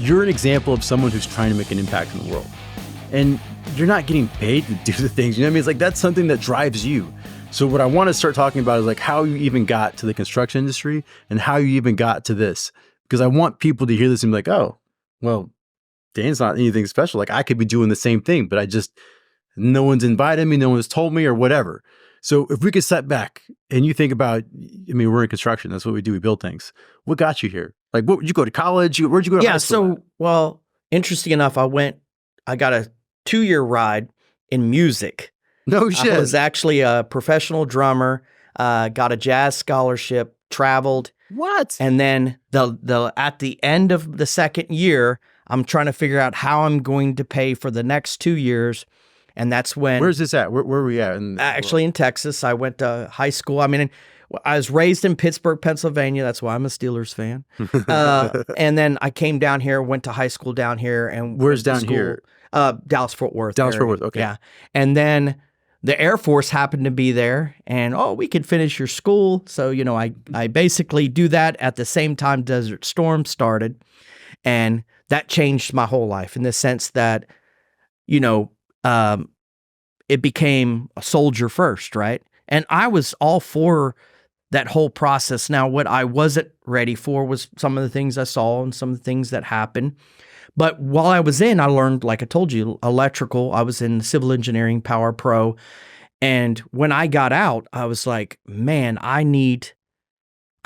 you're an example of someone who's trying to make an impact in the world. And you're not getting paid to do the things, you know what I mean? It's like, that's something that drives you. So what I want to start talking about is like how you even got to the construction industry and how you even got to this. Because I want people to hear this and be like, oh, well, Dan's not anything special. Like I could be doing the same thing, but no one's invited me, no one's told me or whatever. So if we could step back and you think about, I mean, we're in construction. That's what we do. We build things. What got you here? Like, what, would you go to college? Where'd you go to high school? So, well, interesting enough, I got a 2-year ride in music. No shit. I was actually a professional drummer, got a jazz scholarship, traveled. What? And then at the end of the second year, I'm trying to figure out how I'm going to pay for the next 2 years. And that's when... Where's this at? Where were we at? Actually in Texas. I went to high school. I mean, I was raised in Pittsburgh, Pennsylvania. That's why I'm a Steelers fan. And then I came down here, went to high school down here. And where's down here? Dallas-Fort Worth. Dallas-Fort Worth, okay. Yeah. And then the Air Force happened to be there. And, we could finish your school. So, you know, I basically do that at the same time Desert Storm started. And that changed my whole life in the sense that, you know, it became a soldier first, right? And I was all for that whole process. Now, what I wasn't ready for was some of the things I saw and some of the things that happened. But while I was in, I learned, like I told you, electrical. I was in civil engineering, Power Pro. And when I got out, I was like, man, I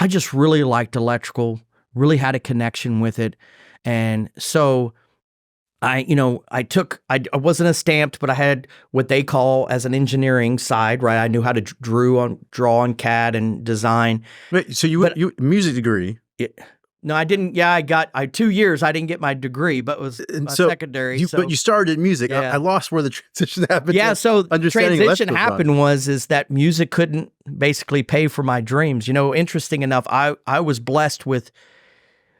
just really liked electrical, really had a connection with it. And so I wasn't a stamped, but I had what they call as an engineering side, right? I knew how to draw on CAD and design. Wait, so you music degree? No, I didn't. Yeah, I 2 years. I didn't get my degree, but it was secondary. But you started in music. Yeah. I lost where the transition happened. Yeah, so transition happened was that music couldn't basically pay for my dreams. You know, interesting enough, I was blessed with.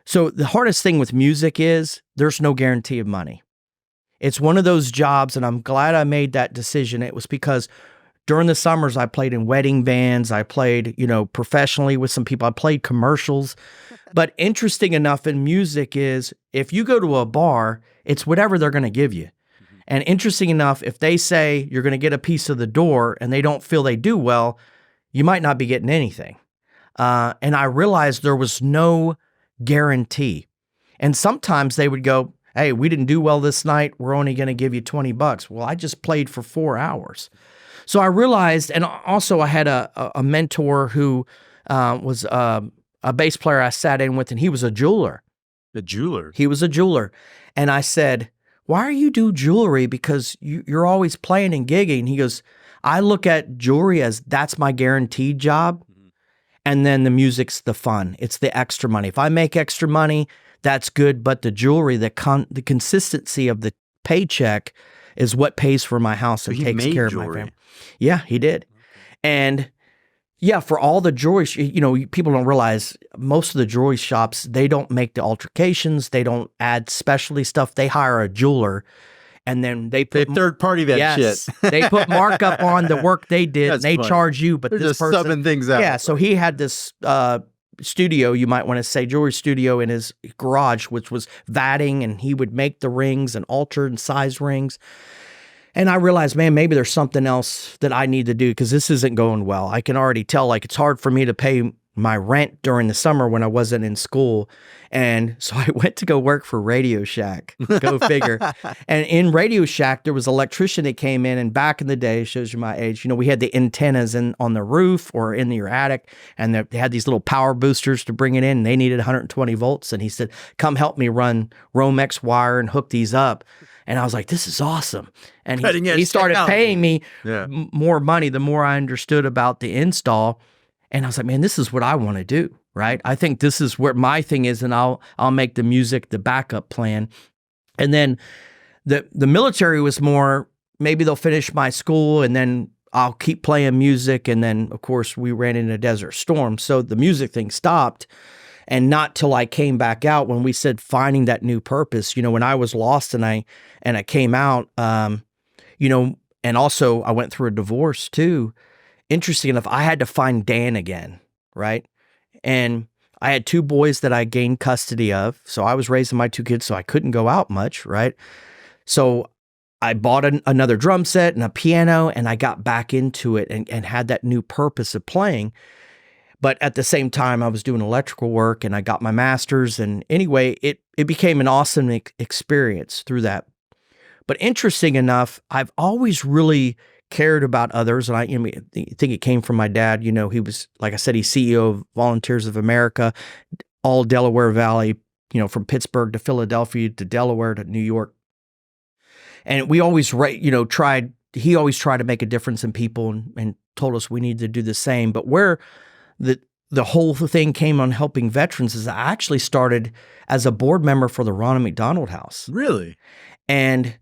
So the hardest thing with music is there's no guarantee of money. It's one of those jobs, and I'm glad I made that decision. It was because during the summers, I played in wedding bands. I played, you know, professionally with some people. I played commercials. But interesting enough in music is if you go to a bar, it's whatever they're going to give you. And interesting enough, if they say you're going to get a piece of the door and they don't feel they do well, you might not be getting anything. And I realized there was no guarantee. And sometimes they would go, hey, we didn't do well this night. We're only going to give you $20. Well, I just played for 4 hours. So I realized, and also I had a mentor who was a bass player I sat in with, and he was a jeweler. A jeweler? He was a jeweler. And I said, why are you do jewelry? Because you're always playing and gigging. And he goes, I look at jewelry as that's my guaranteed job. And then the music's the fun. It's the extra money. If I make extra money, that's good. But the jewelry, the consistency of the paycheck is what pays for my house and takes care of my family. Yeah, he did. And yeah, for all the jewelry, you know, people don't realize most of the jewelry shops, they don't make the altercations. They don't add specialty stuff. They hire a jeweler. And then they put third party that shit. They put markup on the work they did. And they funny. Charge you, but they're this just person subbing things out. Yeah, so he had this studio, you might want to say, jewelry studio in his garage, which was vatting, and he would make the rings and alter and size rings. And I realized, man, maybe there's something else that I need to do because this isn't going well. I can already tell, like, it's hard for me to pay my rent during the summer when I wasn't in school. And so I went to go work for Radio Shack. Go figure. And in Radio Shack, there was an electrician that came in, and back in the day, shows you my age, you know, we had the antennas on the roof or in your attic, and they had these little power boosters to bring it in, and they needed 120 volts. And he said, come help me run Romex wire and hook these up. And I was like, this is awesome. And he started paying me more money the more I understood about the install. And I was like, man, this is what I want to do, right? I think this is where my thing is, and I'll make the music the backup plan. And then the military was more, maybe they'll finish my school and then I'll keep playing music. And then, of course, we ran into Desert Storm. So the music thing stopped. And not till I came back out when we said finding that new purpose, you know, when I was lost and I came out, you know, and also I went through a divorce too. Interesting enough, I had to find Dan again, right? And I had 2 boys that I gained custody of. So I was raising my 2 kids, so I couldn't go out much, right? So I bought another drum set and a piano, and I got back into it and had that new purpose of playing. But at the same time, I was doing electrical work and I got my master's. And anyway, it became an awesome experience through that. But interesting enough, I've always really cared about others. And I think it came from my dad. You know, he was, like I said, he's CEO of Volunteers of America, all Delaware Valley, you know, from Pittsburgh to Philadelphia to Delaware to New York. And we always, he always tried to make a difference in people and told us we need to do the same. But where the whole thing came on helping veterans is I actually started as a board member for the Ronald McDonald House. Really? And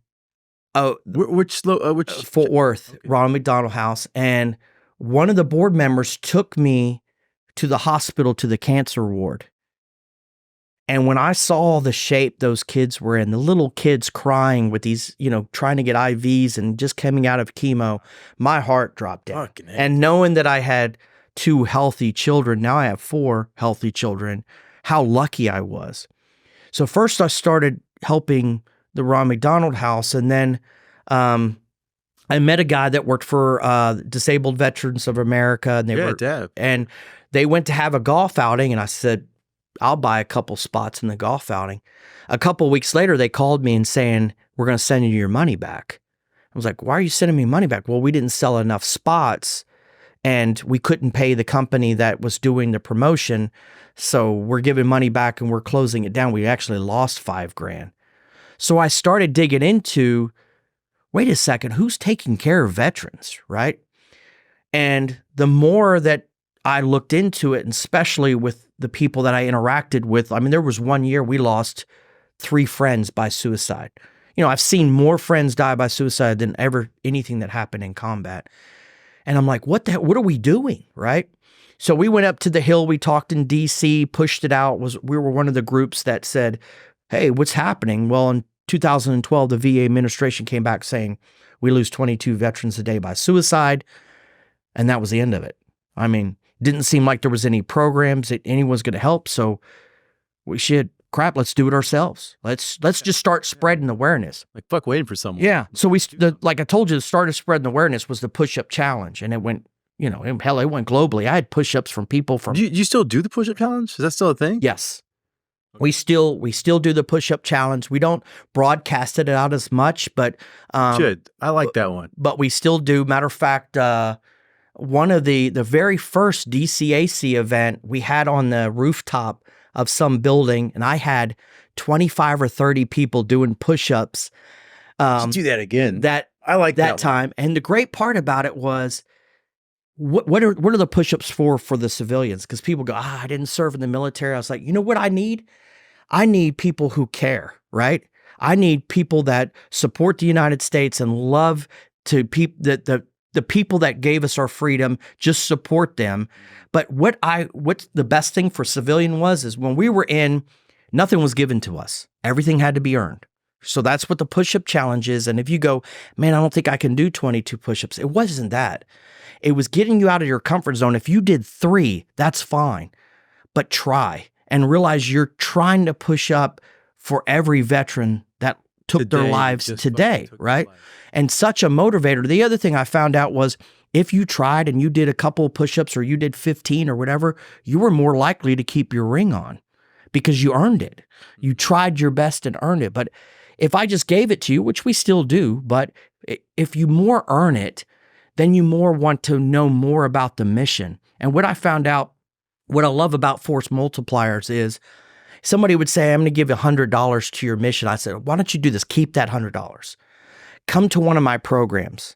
which Fort Worth, okay. Ronald McDonald House. And one of the board members took me to the hospital to the cancer ward. And when I saw the shape those kids were in, the little kids crying with these, you know, trying to get IVs and just coming out of chemo, my heart dropped down. And knowing that I had 2 healthy children, now I have 4 healthy children, how lucky I was. So first I started helping the Ron McDonald House, and then I met a guy that worked for Disabled Veterans of America, and they went to have a golf outing, and I said, I'll buy a couple spots in the golf outing. A couple weeks later, they called me and saying, we're going to send you your money back. I was like, why are you sending me money back? Well, we didn't sell enough spots and we couldn't pay the company that was doing the promotion. So we're giving money back and we're closing it down. We actually lost $5,000. So I started digging into, wait a second, who's taking care of veterans, right? And the more that I looked into it, and especially with the people that I interacted with, I mean, there was one year we lost 3 friends by suicide. You know, I've seen more friends die by suicide than ever anything that happened in combat. And I'm like, what are we doing, right? So we went up to the Hill, we talked in DC, pushed it out. We were one of the groups that said, hey, what's happening? Well, in 2012, the VA administration came back saying, we lose 22 veterans a day by suicide. And that was the end of it. I mean, didn't seem like there was any programs that anyone's going to help. So we should, let's do it ourselves. Let's just start spreading awareness. Like, fuck waiting for someone. Yeah. So like I told you, the start of spreading awareness was the push-up challenge. And it went, you know, hell, it went globally. I had push-ups from people from. Do you still do the push-up challenge? Is that still a thing? Yes. We still do the push-up challenge. We don't broadcast it out as much, but should. I like that one. But we still do. Matter of fact, one of the very first DCAC event we had on the rooftop of some building, and I had 25 or 30 people doing push-ups. Do that again. I like that time. One. And the great part about it was, what are the push-ups for the civilians? Because people go, I didn't serve in the military. I was like, you know what I need? I need people who care, right? I need people that support the United States and love to the people that gave us our freedom, just support them. But what's the best thing for civilian is when we were in, nothing was given to us. Everything had to be earned. So that's what the push-up challenge is. And if you go, man, I don't think I can do 22 push-ups. It wasn't that. It was getting you out of your comfort zone. If you did 3, that's fine. But try and realize you're trying to push up for every veteran that took their lives today, right? And such a motivator. The other thing I found out was if you tried and you did a couple of push-ups or you did 15 or whatever, you were more likely to keep your ring on because you earned it. You tried your best and earned it. But if I just gave it to you, which we still do, but if you more earn it, then you more want to know more about the mission. And what I found out, what I love about force multipliers is somebody would say, I'm going to give you $100 to your mission. I said, why don't you do this? Keep that $100. Come to one of my programs.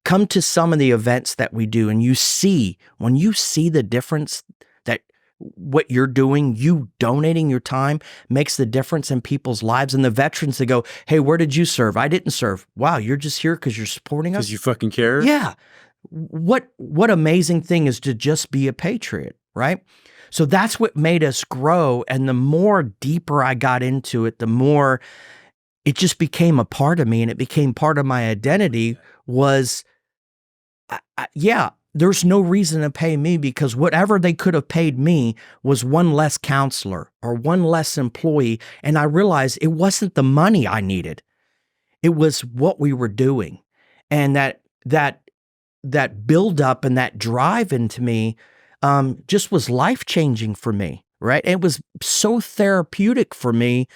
Come to some of the events that we do. And when you see the difference that what you're doing, you donating your time makes the difference in people's lives. And the veterans that go, hey, where did you serve? I didn't serve. Wow, you're just here because you're supporting us? Because you fucking care? Yeah. What amazing thing is to just be a patriot, right? So that's what made us grow. And the more deeper I got into it, the more it just became a part of me and it became part of my identity was, there's no reason to pay me, because whatever they could have paid me was one less counselor or one less employee. And I realized it wasn't the money I needed. It was what we were doing. And that build up and that drive into me just was life-changing for me, right? It was so therapeutic for me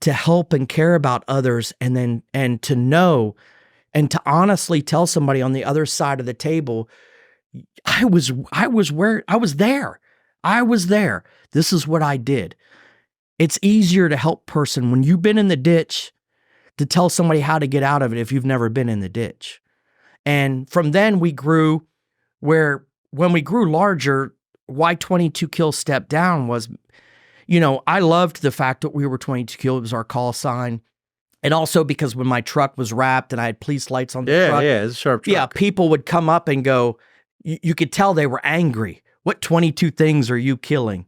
to help and care about others, and to know and to honestly tell somebody on the other side of the table, I was there. I was there. This is what I did. It's easier to help person when you've been in the ditch to tell somebody how to get out of it if you've never been in the ditch. And from then we grew, where when we grew larger, why 22 kill step down was, I loved the fact that we were 22 kill. It was our call sign. And also because when my truck was wrapped and I had police lights on the truck. Yeah, it's a sharp truck. Yeah, people would come up and go, you could tell they were angry. What 22 things are you killing?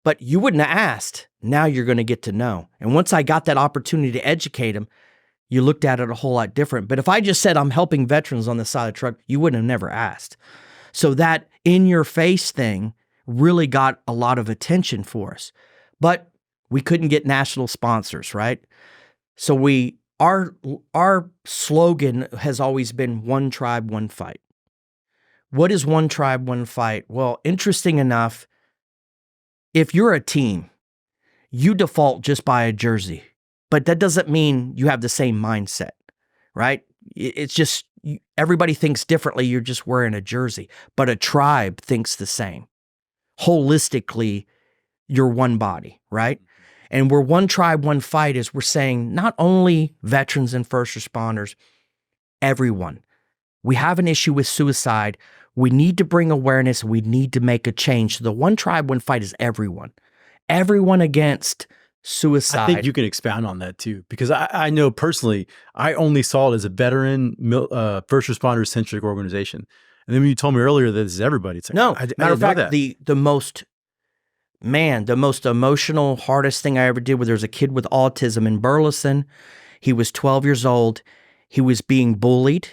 But you wouldn't have asked. Now you're going to get to know. And once I got that opportunity to educate them, you looked at it a whole lot different. But if I just said I'm helping veterans on the side of the truck, you wouldn't have never asked. So that in-your-face thing really got a lot of attention for us. But we couldn't get national sponsors, right? So our slogan has always been one tribe, one fight. What is one tribe, one fight? Well, interesting enough, if you're a team, you default just by a jersey, but that doesn't mean you have the same mindset, right? It's just everybody thinks differently. You're just wearing a jersey, but a tribe thinks the same. Holistically, you're one body, right? And we're one tribe, one fight is we're saying not only veterans and first responders, everyone. We have an issue with suicide. We need to bring awareness. We need to make a change. So the one tribe, one fight is everyone. Everyone against suicide. I think you can expound on that too, because I know personally, I only saw it as a veteran, first responder centric organization. And then when you told me earlier that this is everybody, it's like, no, matter of fact, that. the most emotional, hardest thing I ever did was there was a kid with autism in Burleson. He was 12 years old. He was being bullied.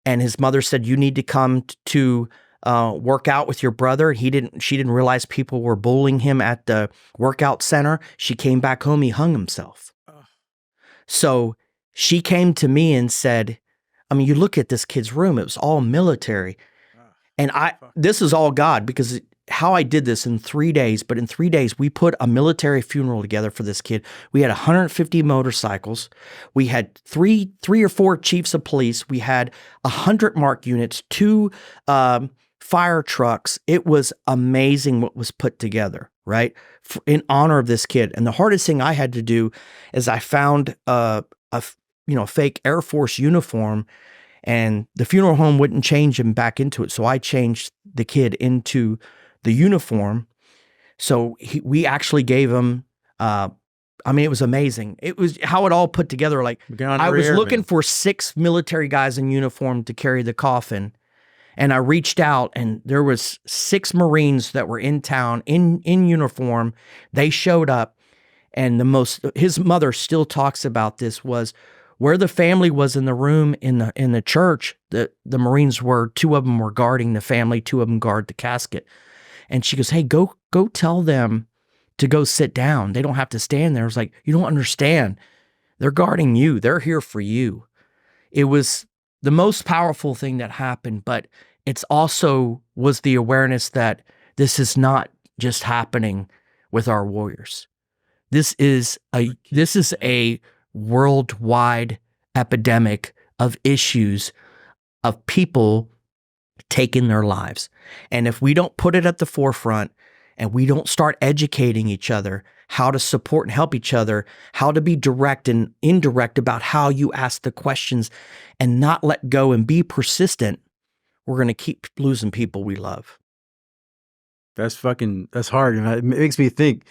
And his mother said, you need to come to work out with your brother. She didn't realize people were bullying him at the workout center. She came back home. He hung himself. So she came to me and said, you look at this kid's room. It was all military. And this is all God, because how I did this in 3 days, but in 3 days, we put a military funeral together for this kid. We had 150 motorcycles. We had three or four chiefs of police. We had 100 MARC units, 2 fire trucks. It was amazing what was put together, right? In honor of this kid. And the hardest thing I had to do is I found a fake Air Force uniform, and the funeral home wouldn't change him back into it. So I changed the kid into the uniform. So we actually gave him, it was amazing. It was how it all put together. Like I was looking for 6 military guys in uniform to carry the coffin. And I reached out, and there was 6 Marines that were in town in uniform. They showed up, and his mother still talks about this, was where the family was in the room in the church. The Marines were, 2 of them were guarding the family, 2 of them guard the casket. And she goes, hey, go tell them to go sit down. They don't have to stand there. I was like, you don't understand. They're guarding you. They're here for you. It was the most powerful thing that happened, but it's also was the awareness that this is not just happening with our warriors. This is a worldwide epidemic of issues of people taking their lives. And if we don't put it at the forefront and we don't start educating each other how to support and help each other, how to be direct and indirect about how you ask the questions and not let go and be persistent, we're going to keep losing people we love. That's hard. And it makes me think,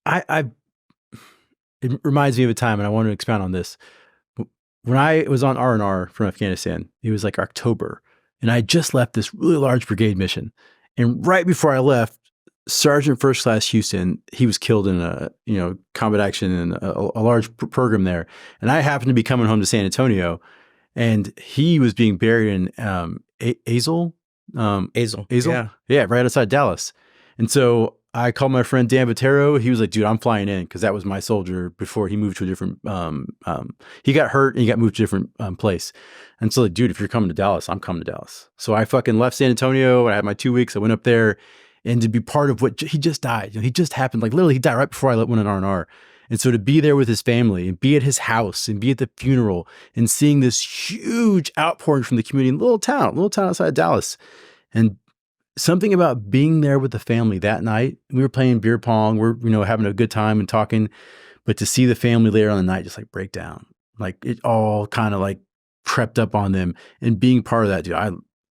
it reminds me of a time, and I want to expound on this. When I was on R&R from Afghanistan, it was like October, and I just left this really large brigade mission. And right before I left, Sergeant First Class Houston, he was killed in a combat action in a large program there. And I happened to be coming home to San Antonio, and he was being buried Azel. Azel. Azel? Yeah, right outside Dallas. And so I called my friend Dan Botero. He was like, dude, I'm flying in, because that was my soldier before he moved to a different, he got hurt and he got moved to a different place. And so like, dude, if you're coming to Dallas, I'm coming to Dallas. So I fucking left San Antonio. I had my 2 weeks. I went up there, and to be part of what he just died. He just happened. Like literally he died right before I went on R&R. And so to be there with his family and be at his house and be at the funeral and seeing this huge outpouring from the community in a little town outside of Dallas. And something about being there with the family that night, we were playing beer pong, we're, having a good time and talking, but to see the family later on the night just like break down, like it all kind of like crept up on them, and being part of that, dude,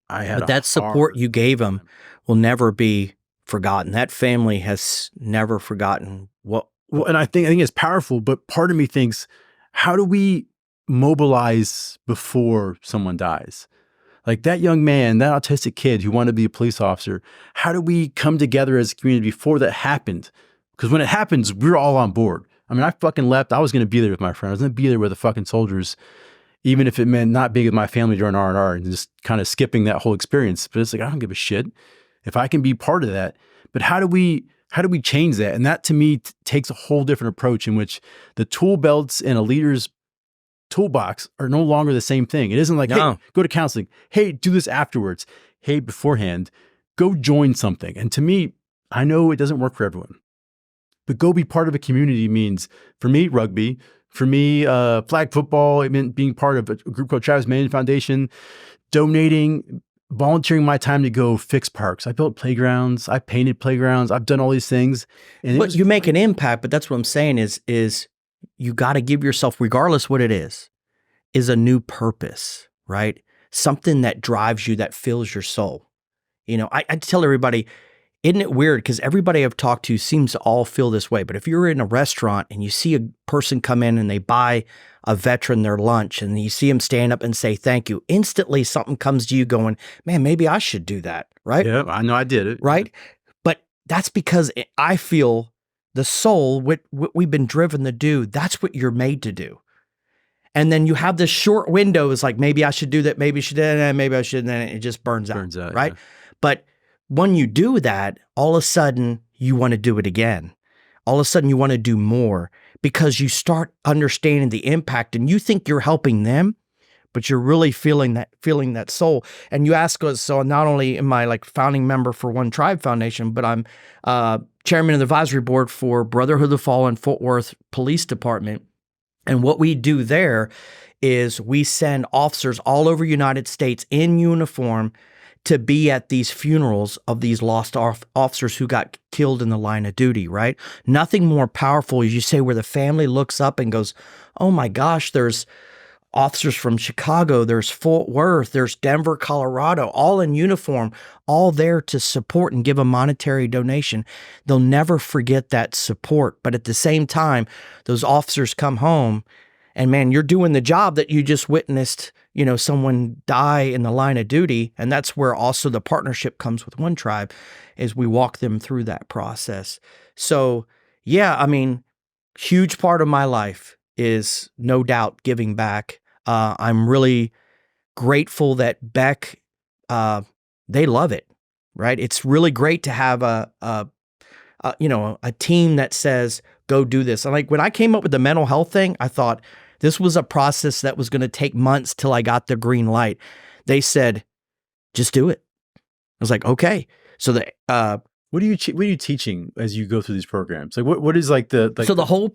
I had But that support you gave them will never be forgotten. That family has never forgotten what. Well, and I think it's powerful, but part of me thinks, how do we mobilize before someone dies? Like that young man, that autistic kid who wanted to be a police officer, how do we come together as a community before that happened? Because when it happens, we're all on board. I mean, I fucking left. I was going to be there with my friend. I was going to be there with the fucking soldiers, even if it meant not being with my family during R&R and just kind of skipping that whole experience. But it's like, I don't give a shit if I can be part of that. But how do we change that? And that to me takes a whole different approach, in which the tool belts in a leader's toolbox are no longer the same thing. It isn't like, hey, go to counseling. Hey, do this afterwards. Hey, beforehand, go join something. And to me, I know it doesn't work for everyone, but go be part of a community means, for me, rugby. For me, flag football, it meant being part of a group called Travis Manning Foundation, donating, volunteering my time to go fix parks. I built playgrounds. I painted playgrounds. I've done all these things. And you make an impact, but that's what I'm saying is you got to give yourself, regardless what it is a new purpose, right? Something that drives you, that fills your soul. I tell everybody, isn't it weird? Because everybody I've talked to seems to all feel this way. But if you're in a restaurant and you see a person come in and they buy a veteran their lunch, and you see them stand up and say thank you, instantly something comes to you going, man, maybe I should do that, right? Yeah, I know I did it. Right? But that's because I feel the soul, what we've been driven to do, that's what you're made to do. And then you have this short window. It's like, maybe I should do that. Maybe I should, maybe I should. And then it just burns out, right? Yeah. But when you do that, all of a sudden you want to do it again. All of a sudden you want to do more, because you start understanding the impact, and you think you're helping them, but you're really feeling that soul. And you ask us, so not only am I like founding member for One Tribe Foundation, but I'm chairman of the advisory board for Brotherhood of the Fallen Fort Worth Police Department. And what we do there is we send officers all over the United States in uniform to be at these funerals of these lost officers who got killed in the line of duty, right? Nothing more powerful, as you say, where the family looks up and goes, oh my gosh, there's officers from Chicago, there's Fort Worth, there's Denver, Colorado, all in uniform, all there to support and give a monetary donation. They'll never forget that support. But at the same time, those officers come home and, man, you're doing the job that you just witnessed, someone die in the line of duty. And that's where also the partnership comes with One Tribe, is we walk them through that process. So, yeah, I mean, huge part of my life is no doubt giving back. I'm really grateful that Beck, they love it, right? It's really great to have a team that says, go do this. And like when I came up with the mental health thing, I thought this was a process that was going to take months till I got the green light. They said, just do it. I was like, okay. So what are you teaching as you go through these programs? Like what is like the the whole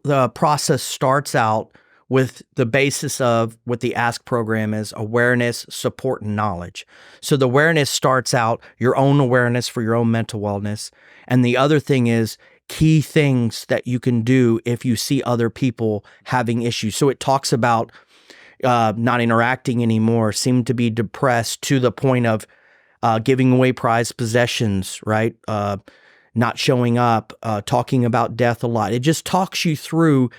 the process starts out with the basis of what the ASK program is: awareness, support, and knowledge. So the awareness starts out your own awareness for your own mental wellness. And the other thing is key things that you can do if you see other people having issues. So it talks about not interacting anymore, seem to be depressed to the point of giving away prized possessions, right? Not showing up, talking about death a lot. It just talks you through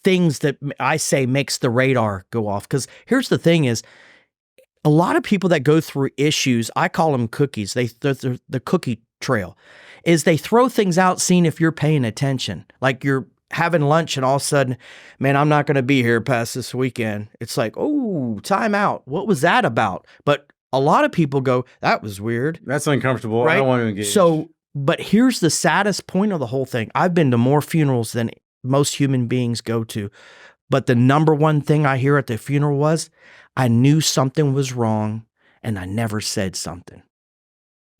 things that I say makes the radar go off. Because here's the thing is, a lot of people that go through issues, I call them cookies. The cookie trail is they throw things out, seeing if you're paying attention. Like you're having lunch and all of a sudden, man, I'm not going to be here past this weekend. It's like, oh, time out. What was that about? But A lot of people go, that was weird. That's uncomfortable. Right? I don't want to engage. So, but here's the saddest point of the whole thing. I've been to more funerals than most human beings go to. But the number one thing I hear at the funeral was, I knew something was wrong and I never said something.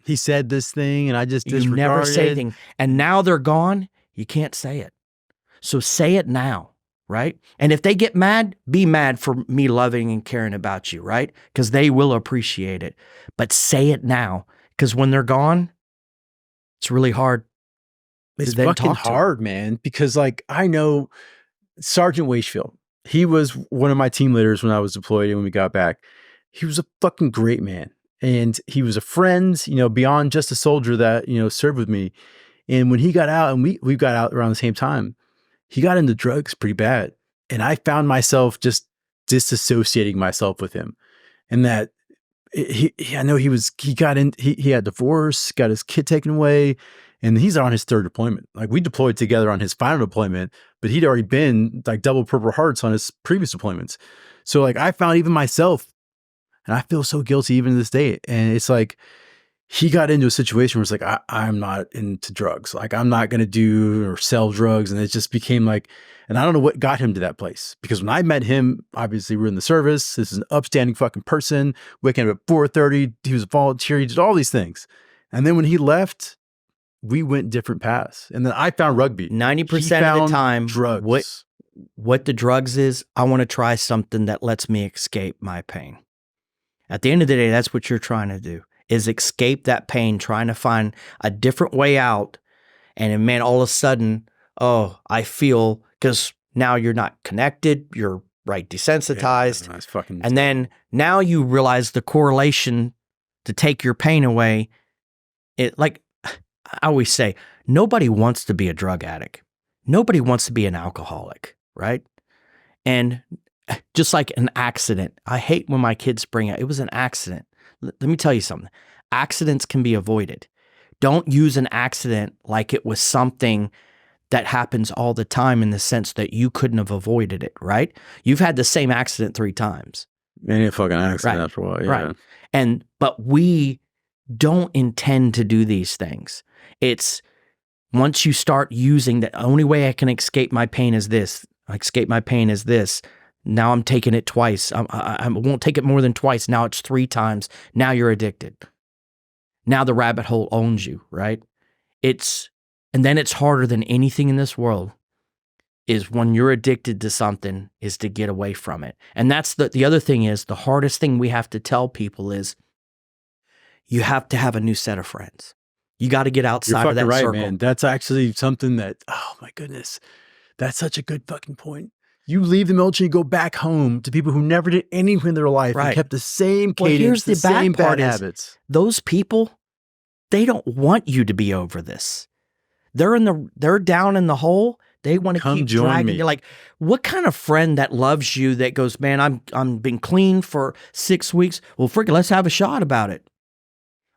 He said this thing and I just disregarded. You never say anything. And now they're gone, you can't say it. So say it now, right? And if they get mad, be mad for me loving and caring about you, right? Because they will appreciate it. But say it now, because when they're gone, it's really hard. It's fucking hard, man, because like I know Sergeant Wakefield, he was one of my team leaders when I was deployed and when we got back. He was a fucking great man. And he was a friend, you know, beyond just a soldier that, you know, served with me. And when he got out, and we got out around the same time, he got into drugs pretty bad. And I found myself just disassociating myself with him. And that I know he had divorce, got his kid taken away, and he's on his third deployment. Like we deployed together on his final deployment, but he'd already been like double Purple Hearts on his previous deployments. So like I found even myself, and I feel so guilty even to this day. And it's like, he got into a situation where it's like, I'm not into drugs. Like I'm not going to do or sell drugs. And it just became like, and I don't know what got him to that place, because when I met him, obviously we're in the service. This is an upstanding fucking person, waking up at 4:30. He was a volunteer. He did all these things. And then when he left, we went different paths. And then I found rugby. 90% of the time, drugs. What the drugs is, I want to try something that lets me escape my pain. At the end of the day, that's what you're trying to do, is escape that pain, trying to find a different way out. And then, man, all of a sudden, oh, I feel, because now you're not connected, you're desensitized. Yeah, that's fucking and then now you realize the correlation to take your pain away. It, like I always say, nobody wants to be a drug addict. Nobody wants to be an alcoholic, right? And just like an accident, I hate when my kids bring it was an accident. Let me tell you something. Accidents can be avoided. Don't use an accident like it was something that happens all the time, in the sense that you couldn't have avoided it, right? You've had the same accident 3 times. Any fucking accident Right. after a while, yeah. Right. But we don't intend to do these things. It's once you start using the only way I can escape my pain is this. Escape my pain is this. Now I'm taking it twice. I won't take it more than twice. Now it's 3 times. Now you're addicted. Now the rabbit hole owns you, right? And then it's harder than anything in this world, is when you're addicted to something, is to get away from it. And that's the other thing is, the hardest thing we have to tell people is, you have to have a new set of friends. You got to get outside of that right, circle. Man. That's actually something that, oh my goodness, that's such a good fucking point. You leave the military, you go back home to people who never did anything in their life and kept the same cadence, here's the same bad bad habits. Those people, they don't want you to be over this. They're down in the hole. They want to keep dragging you. Like, what kind of friend that loves you that goes, man, I'm been clean for 6 weeks. Well, frick, let's have a shot about it.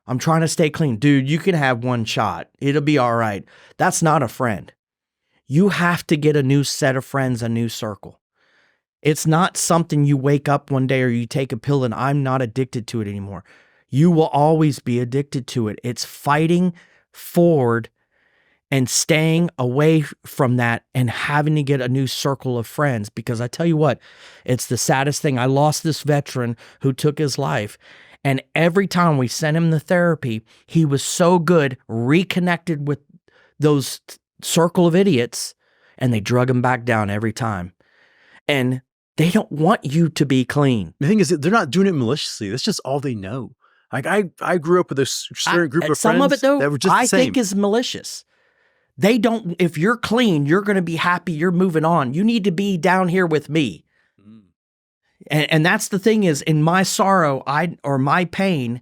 I'm trying to stay clean. Dude, you can have 1 shot. It'll be all right. That's not a friend. You have to get a new set of friends, a new circle. It's not something you wake up one day or you take a pill and I'm not addicted to it anymore. You will always be addicted to it. It's fighting forward and staying away from that and having to get a new circle of friends. Because I tell you what, it's the saddest thing. I lost this veteran who took his life. And every time we sent him to therapy, he was so good, reconnected with those circle of idiots, and they drug him back down every time. And they don't want you to be clean. The thing is, they're not doing it maliciously. That's just all they know. Like I grew up with a certain group of friends. Some of it, though, that were just I the same. think is malicious. They don't, if you're clean, you're going to be happy, you're moving on. You need to be down here with me. Mm. And that's the thing is, in my sorrow, or my pain,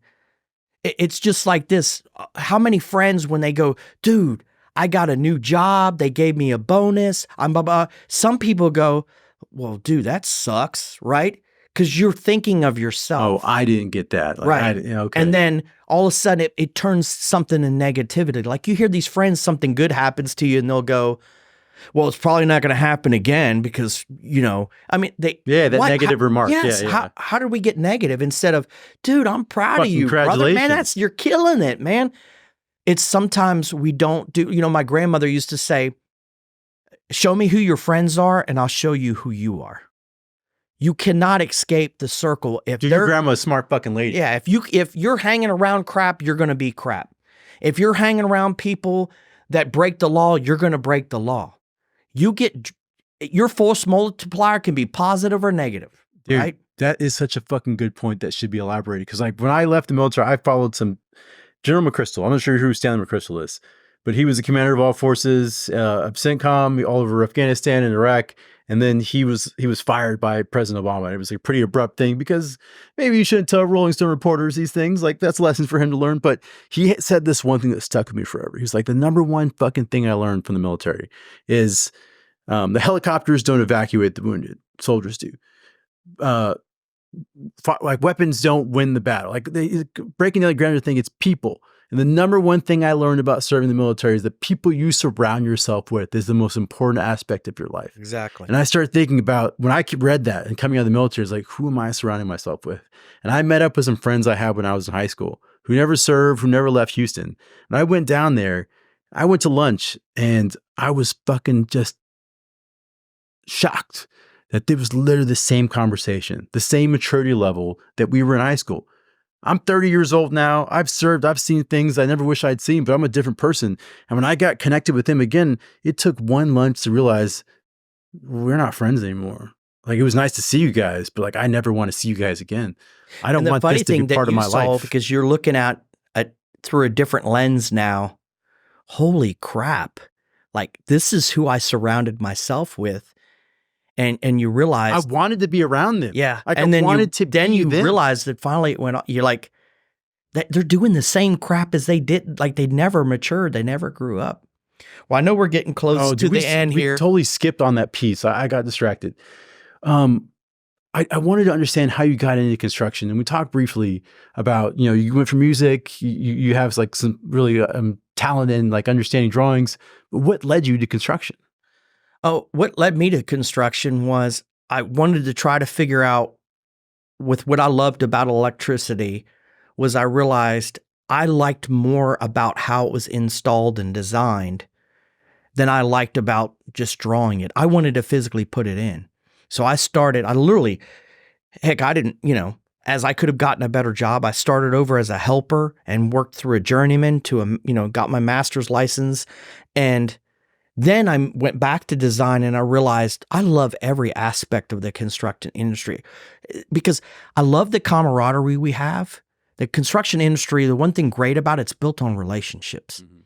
it's just like this. How many friends, when they go, dude, I got a new job, they gave me a bonus, I'm blah, blah. Some people go, well, dude, that sucks, right? Because you're thinking of yourself. Oh, I didn't get that. Like, right. Okay. And then all of a sudden it turns something in negativity. Like you hear these friends, something good happens to you and they'll go, Well, it's probably not going to happen again because, I mean, that negative remark. Yes. Yeah. How did we get negative instead of, dude, I'm proud of you, brother. Congratulations. Man, you're killing it, man. It's sometimes we don't do, my grandmother used to say, show me who your friends are and I'll show you who you are. You cannot escape the circle. If your grandma's a smart fucking lady. Yeah. If you're hanging around crap, you're going to be crap. If you're hanging around people that break the law, you're going to break the law. Your force multiplier can be positive or negative. Dude, right? That is such a fucking good point that should be elaborated. Because like when I left the military, I followed some General McChrystal. I'm not sure who Stanley McChrystal is, but he was the commander of all forces of CENTCOM all over Afghanistan and Iraq. And then he was fired by President Obama. It was a pretty abrupt thing because maybe you shouldn't tell Rolling Stone reporters these things. Like that's lessons for him to learn. But he said this one thing that stuck with me forever. He was like, the number one fucking thing I learned from the military is the helicopters don't evacuate the wounded. Soldiers do. Like weapons don't win the battle. Like breaking down the grander thing, it's people. And the number one thing I learned about serving the military is that people you surround yourself with is the most important aspect of your life. Exactly. And I started thinking about when I read that and coming out of the military, it's like, who am I surrounding myself with? And I met up with some friends I had when I was in high school who never served, who never left Houston. And I went down there, I went to lunch and I was fucking just shocked that it was literally the same conversation, the same maturity level that we were in high school. I'm 30 years old now. I've served. I've seen things I never wish I'd seen, but I'm a different person. And when I got connected with him again, it took one lunch to realize we're not friends anymore. Like it was nice to see you guys, but like I never want to see you guys again. I don't want this to be part of my life. Because you're looking at through a different lens now. Holy crap. Like this is who I surrounded myself with. And you realize I wanted to be around them. Yeah. Like and I wanted to then be you them. realize that finally it went on. You're like, they're doing the same crap as they did. Like they never matured. They never grew up. Well, I know we're getting close to the end here. We totally skipped on that piece. I got distracted. I wanted to understand how you got into construction. And we talked briefly about, you went from music, you have like some really talent in like understanding drawings. But what led you to construction? Oh, what led me to construction was I wanted to try to figure out with what I loved about electricity was I realized I liked more about how it was installed and designed than I liked about just drawing it. I wanted to physically put it in. So I didn't, as I could have gotten a better job, I started over as a helper and worked through a journeyman got my master's license. And then I went back to design and I realized I love every aspect of the construction industry because I love the camaraderie we have. The construction industry, the one thing great about it's built on relationships. Mm-hmm.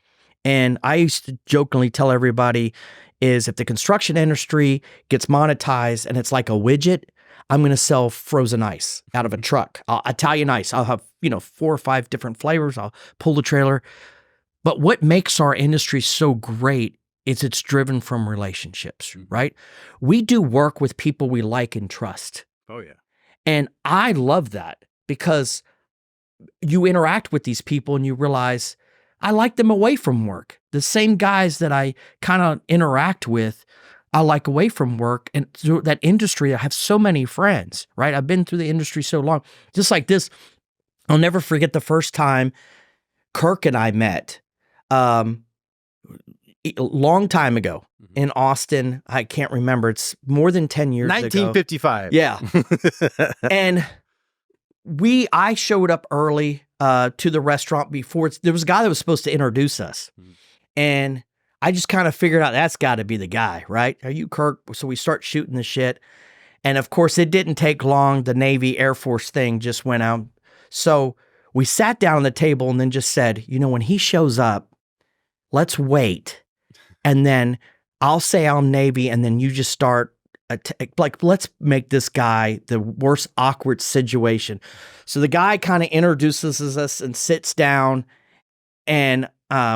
And I used to jokingly tell everybody is if the construction industry gets monetized and it's like a widget, I'm going to sell frozen ice out of a truck. Italian ice. I'll have, 4 or 5 different flavors. I'll pull the trailer. But what makes our industry so great it's driven from relationships, right? We do work with people we like and trust. Oh, yeah. And I love that because you interact with these people and you realize I like them away from work. The same guys that I kind of interact with, I like away from work. And through that industry, I have so many friends, right? I've been through the industry so long. Just like this, I'll never forget the first time Kirk and I met. A long time ago in Austin. I can't remember. It's more than 10 years 1955. ago. Yeah. And I showed up early to the restaurant before. There was a guy that was supposed to introduce us. And I just kind of figured out that's got to be the guy, right? Are you Kirk? So we start shooting the shit. And of course, it didn't take long. The Navy Air Force thing just went out. So we sat down on the table and then just said, when he shows up, let's wait. And then I'll say I'm Navy, and then you just start, let's make this guy the worst awkward situation. So the guy kind of introduces us and sits down, and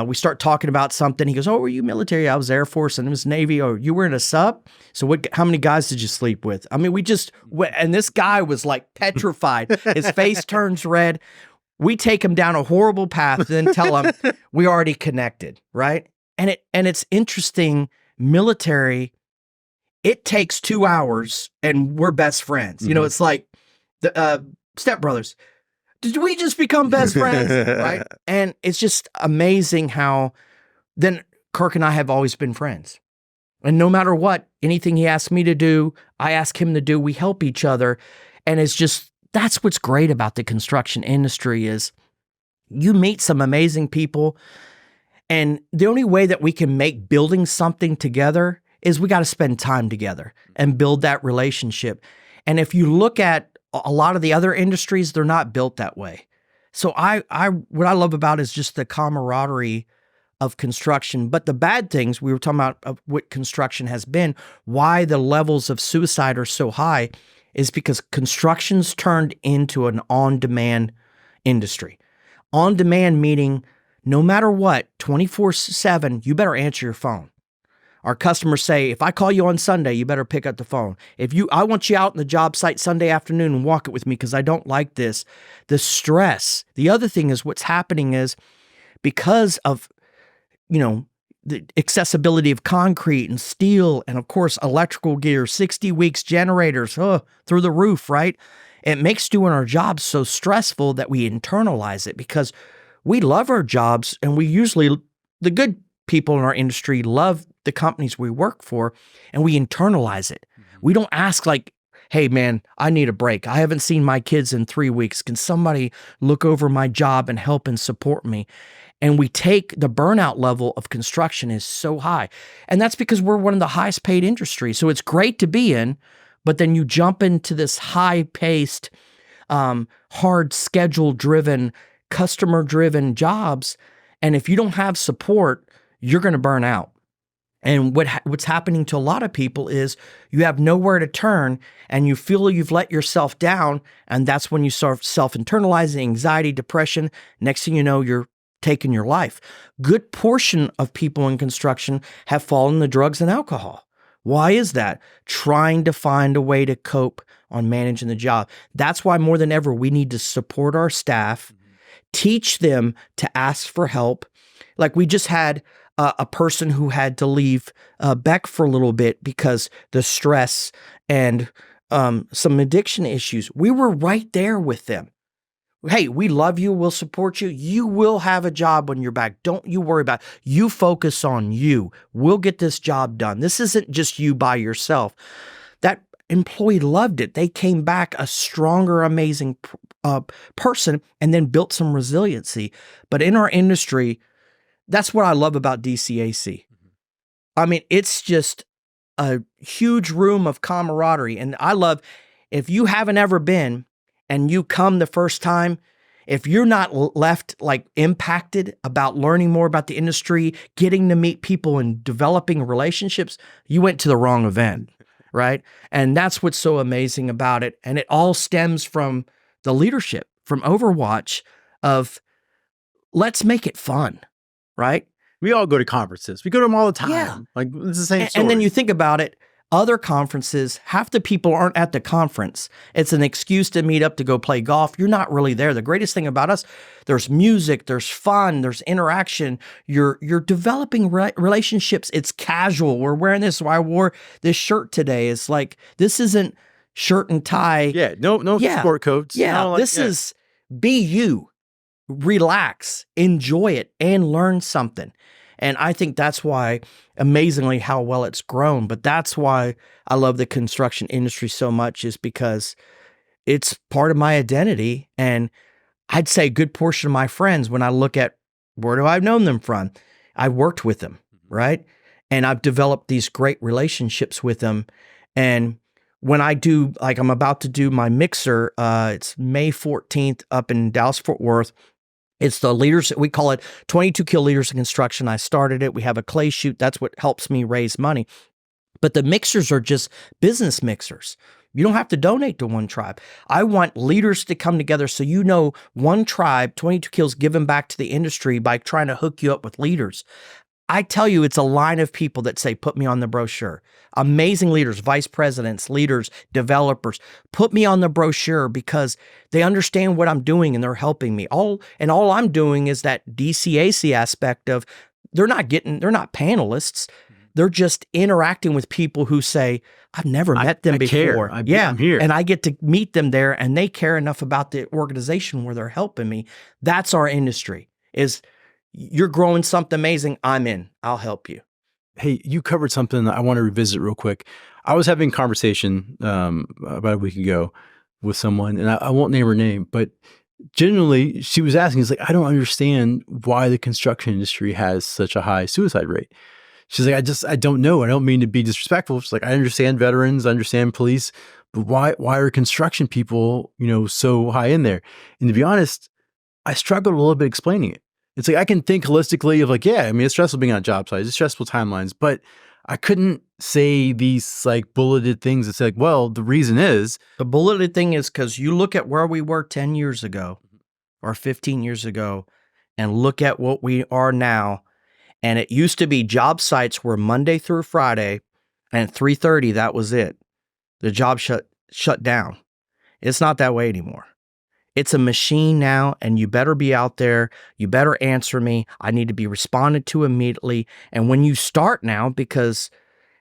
we start talking about something. He goes, "Oh, were you military?" I was Air Force, and it was Navy. Oh, you were in a sub? So how many guys did you sleep with? I mean, and this guy was like petrified. His face turns red. We take him down a horrible path, then tell him we already connected, right? And it's interesting Military, it takes 2 hours and we're best friends. You know, it's like the Step Brothers. Did we just become best friends? Right? And it's just amazing how then Kirk and I have always been friends. And no matter what, anything he asks me to do, I ask him to do, we help each other. And it's just, that's what's great about the construction industry is you meet some amazing people. And the only way that we can make building something together is we got to spend time together and build that relationship. And if you look at a lot of the other industries, they're not built that way. So what I love about is just the camaraderie of construction. But the bad things, we were talking about of what construction has been, why the levels of suicide are so high is because construction's turned into an on-demand industry. On-demand meaning no matter what, 24/7, you better answer your phone. Our customers say, if I call you on Sunday, you better pick up the phone. I want you out in the job site Sunday afternoon and walk it with me because I don't like this. The stress. The other thing is what's happening is because of, the accessibility of concrete and steel and of course, electrical gear, 60 weeks generators, through the roof, right? It makes doing our jobs so stressful that we internalize it because we love our jobs and the good people in our industry love the companies we work for and we internalize it. We don't ask like, hey man, I need a break. I haven't seen my kids in 3 weeks. Can somebody look over my job and help and support me? And we take the burnout level of construction is so high. And that's because we're one of the highest paid industries. So it's great to be in, but then you jump into this high paced, hard schedule driven, customer driven jobs. And if you don't have support, you're going to burn out. And what's happening to a lot of people is you have nowhere to turn and you feel you've let yourself down. And that's when you start self-internalizing, anxiety, depression. Next thing you know, you're taking your life. Good portion of people in construction have fallen to drugs and alcohol. Why is that? Trying to find a way to cope on managing the job. That's why more than ever, we need to support our staff, teach them to ask for help. Like we just had a person who had to leave Beck for a little bit because the stress and some addiction issues. We were right there with them. Hey, we love you. We'll support you. You will have a job when you're back. Don't you worry about it. You focus on you. We'll get this job done. This isn't just you by yourself. That employee loved it. They came back a stronger, amazing person and then built some resiliency. But in our industry, that's what I love about DCAC. I mean, it's just a huge room of camaraderie. And I love, if you haven't ever been, and you come the first time, if you're not left like impacted about learning more about the industry, getting to meet people and developing relationships, you went to the wrong event, right? And that's what's so amazing about it. And it all stems from the leadership, from Overwatch of let's make it fun, right? We all go to conferences. We go to them all the time. Yeah. Like it's the same story. And then you think about it, other conferences, half the people aren't at the conference. It's an excuse to meet up to go play golf. You're not really there. The greatest thing about us, there's music, there's fun, there's interaction. You're developing relationships. It's casual. We're wearing this. I wore this shirt today. It's like, this isn't shirt and tie. Yeah, no sport coats. Yeah, no, like, this is be you. Relax, enjoy it, and learn something. And I think that's why, amazingly, how well it's grown. But that's why I love the construction industry so much, is because it's part of my identity. And I'd say a good portion of my friends, when I look at where do I known them from, I worked with them, right? And I've developed these great relationships with them. And when I do, like I'm about to do my mixer, it's May 14th up in Dallas-Fort Worth. It's the leaders, we call it 22 Kill Leaders in Construction. I started it. We have a clay shoot. That's what helps me raise money. But the mixers are just business mixers. You don't have to donate to one tribe. I want leaders to come together so you know one tribe, 22 Kills, giving back to the industry by trying to hook you up with leaders. I tell you, it's a line of people that say, put me on the brochure. Amazing leaders, vice presidents, leaders, developers, put me on the brochure because they understand what I'm doing and they're helping me. All I'm doing is that DCAC aspect of they're not panelists. They're just interacting with people who say, I've never met them before. I'm here. And I get to meet them there, and they care enough about the organization where they're helping me. That's our industry. Is you're growing something amazing. I'm in. I'll help you. Hey, you covered something that I want to revisit real quick. I was having a conversation about a week ago with someone, and I won't name her name, but generally she was asking, it's like, I don't understand why the construction industry has such a high suicide rate. She's like, I don't know. I don't mean to be disrespectful. She's like, I understand veterans, I understand police, but why are construction people, so high in there? And to be honest, I struggled a little bit explaining it. It's like, I can think holistically of like, yeah, I mean, it's stressful being on job sites, it's stressful timelines, but I couldn't say these like bulleted things that say like, well, the reason is. The bulleted thing is because you look at where we were 10 years ago or 15 years ago and look at what we are now. And it used to be job sites were Monday through Friday, and at 3:30, that was it. The job shut down. It's not that way anymore. It's a machine now, and you better be out there. You better answer me. I need to be responded to immediately. And when you start now, because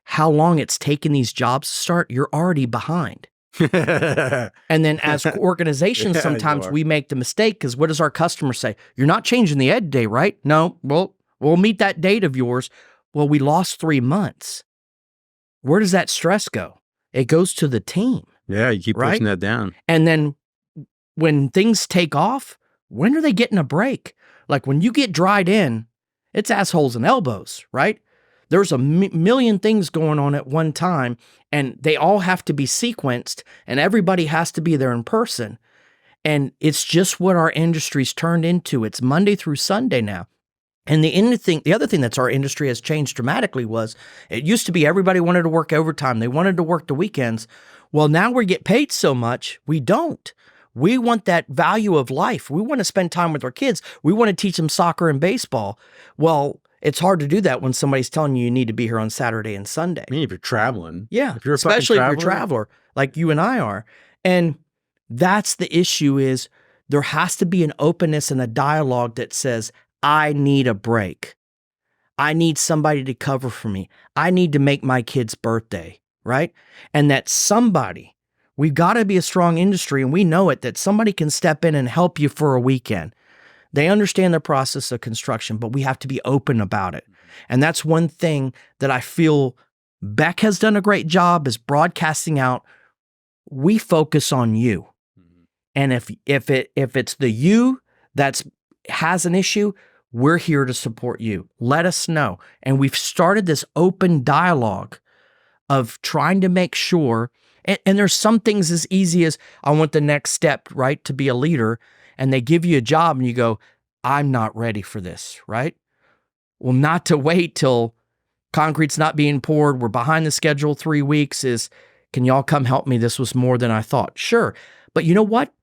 how long it's taken these jobs to start, you're already behind. And then as organizations, sometimes we make the mistake, because what does our customer say? You're not changing the ed day, right? No, well, we'll meet that date of yours. Well, we lost 3 months. Where does that stress go? It goes to the team. Yeah, you keep pushing that down. And then when things take off, when are they getting a break? Like when you get dried in, it's assholes and elbows, right? There's a million things going on at one time, and they all have to be sequenced, and everybody has to be there in person. And it's just what our industry's turned into. It's Monday through Sunday now. And the other thing that's our industry has changed dramatically was it used to be everybody wanted to work overtime. They wanted to work the weekends. Well, now we get paid so much, we don't. We want that value of life. We want to spend time with our kids. We want to teach them soccer and baseball. Well, it's hard to do that when somebody's telling you need to be here on Saturday and Sunday. I mean, if you're traveling. Yeah, if you're especially if you're a traveler like you and I are. And that's the issue is there has to be an openness and a dialogue that says, I need a break. I need somebody to cover for me. I need to make my kid's birthday, right? And that somebody, we've got to be a strong industry, and we know it, that somebody can step in and help you for a weekend. They understand the process of construction, but we have to be open about it. And that's one thing that I feel Beck has done a great job is broadcasting out. We focus on you. And if it's the you that's has an issue, we're here to support you. Let us know. And we've started this open dialogue of trying to make sure, and there's some things as easy as I want the next step, right, to be a leader, and they give you a job and you go, I'm not ready for this, right? Well, not to wait till concrete's not being poured, we're behind the schedule 3 weeks is, can y'all come help me? This was more than I thought. Sure. But you know what?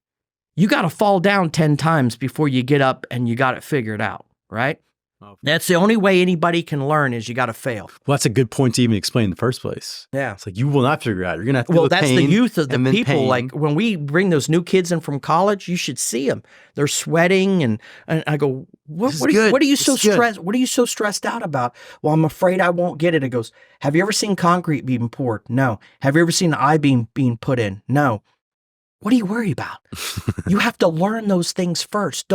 You got to fall down 10 times before you get up and you got it figured out, right? Oh. That's the only way anybody can learn is you got to fail. Well, that's a good point to even explain in the first place. Yeah. It's like, you will not figure it out. You're going to have to deal with that's pain, the youth of the people. Pain. Like when we bring those new kids in from college, you should see them. They're sweating. And I go, what are you so stressed? What are you so stressed out about? Well, I'm afraid I won't get it. It goes, have you ever seen concrete being poured? No. Have you ever seen an I-beam being put in? No. What do you worry about? You have to learn those things first.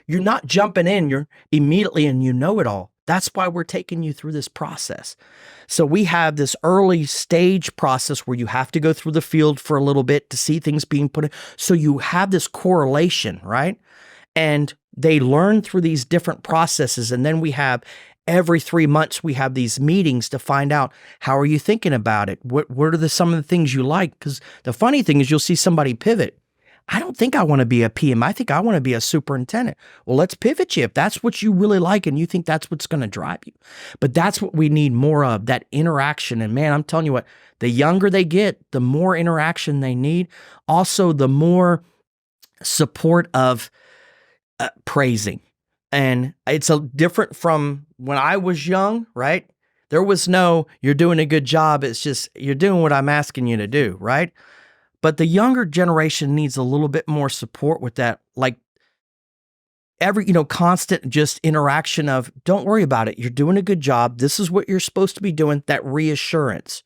You're not jumping in, you're immediately and you know it all. That's why we're taking you through this process. So we have this early stage process where you have to go through the field for a little bit to see things being put in. So you have this correlation, right? And they learn through these different processes. And then we have every 3 months, we have these meetings to find out, how are you thinking about it? What are some of the things you like? Because the funny thing is you'll see somebody pivot. I don't think I want to be a PM. I think I want to be a superintendent. Well, let's pivot you if that's what you really like and you think that's what's going to drive you. But that's what we need more of, that interaction. And man, I'm telling you what, the younger they get, the more interaction they need. Also, the more support of praising. And it's different from when I was young, right? There was no, you're doing a good job. It's just, you're doing what I'm asking you to do, right? But the younger generation needs a little bit more support with that. Like every, constant just interaction of, don't worry about it. You're doing a good job. This is what you're supposed to be doing. That reassurance.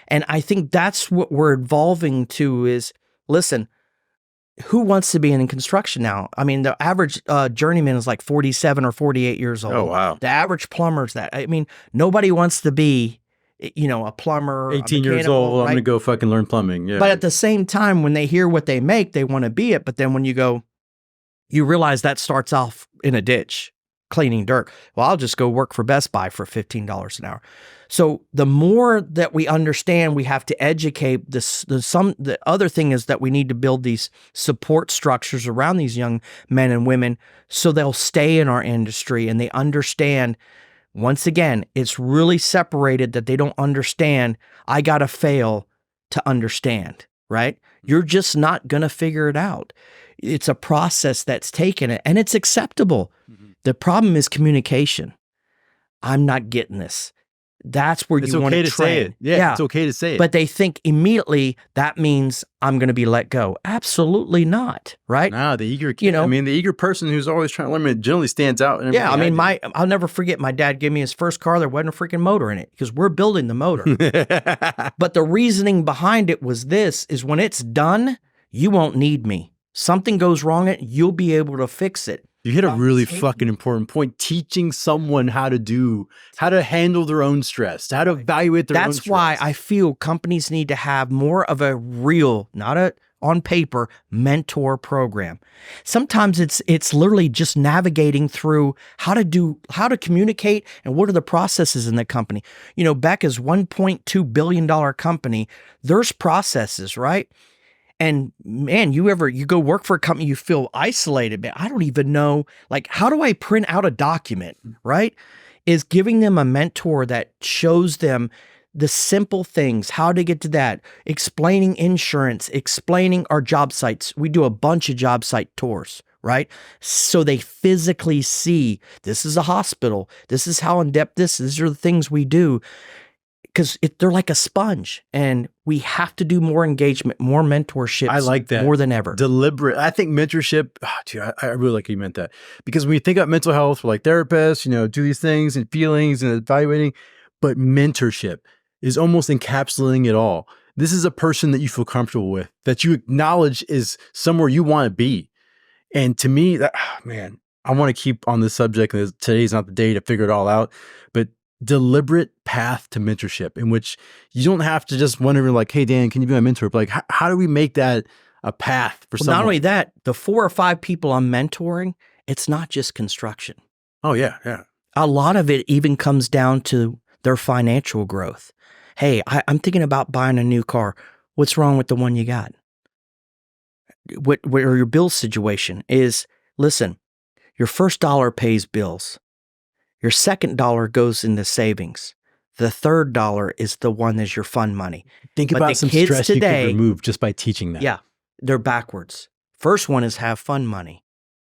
And I think that's what we're evolving to is, listen, who wants to be in construction now? I mean, the average journeyman is like 47 or 48 years old. Oh, wow. The average plumber's that. I mean, nobody wants to be, a plumber. 18 years old, right? I'm going to go fucking learn plumbing. Yeah. But at the same time, when they hear what they make, they want to be it. But then when you realize that starts off in a ditch, cleaning dirt. Well, I'll just go work for Best Buy for $15 an hour. So the more that we understand, we have to educate this. The other thing is that we need to build these support structures around these young men and women so they'll stay in our industry and they understand. Once again, it's really separated that they don't understand. I got to fail to understand, right? You're just not going to figure it out. It's a process that's taken it and it's acceptable. Mm-hmm. The problem is communication. I'm not getting this. That's where you want to train. Say it. Yeah, it's okay to say it. But they think immediately that means I'm going to be let go. Absolutely not, right? No, the eager kid. The eager person who's always trying to learn it generally stands out. Yeah, I mean, I'll never forget my dad gave me his first car. There wasn't a freaking motor in it because we're building the motor. But the reasoning behind it was this, is when it's done, you won't need me. Something goes wrong, you'll be able to fix it. You hit a really fucking important point. Teaching someone how to handle their own stress, how to evaluate their own stress. That's why I feel companies need to have more of a real, not a on paper, mentor program. Sometimes it's literally just navigating through how to communicate and what are the processes in the company. Beck is $1.2 billion company. There's processes, right? And man, you go work for a company, you feel isolated, man. I don't even know, how do I print out a document, right? Is giving them a mentor that shows them the simple things, how to get to that, explaining insurance, explaining our job sites. We do a bunch of job site tours, right? So they physically see, this is a hospital, this is how in depth these are the things we do. Because they're like a sponge, and we have to do more engagement, more mentorship. I like that more than ever. Deliberate. I think mentorship. Dude, I really like how you meant that, because when you think about mental health, we're like therapists, do these things and feelings and evaluating, but mentorship is almost encapsulating it all. This is a person that you feel comfortable with, that you acknowledge is somewhere you want to be, and to me, man, I want to keep on this subject. Today's not the day to figure it all out, but deliberate path to mentorship in which you don't have to just wonder like, hey, Dan, can you be my mentor? But how do we make that a path for someone? Not only that, the 4 or 5 people I'm mentoring, it's not just construction. Oh, yeah, yeah. A lot of it even comes down to their financial growth. Hey, I'm thinking about buying a new car. What's wrong with the one you got? Where your bill situation is, listen, your first dollar pays bills. Your second dollar goes into savings. The third dollar is the one that's your fun money. Think about some stress you could remove just by teaching that. Yeah, they're backwards. First one is have fun money.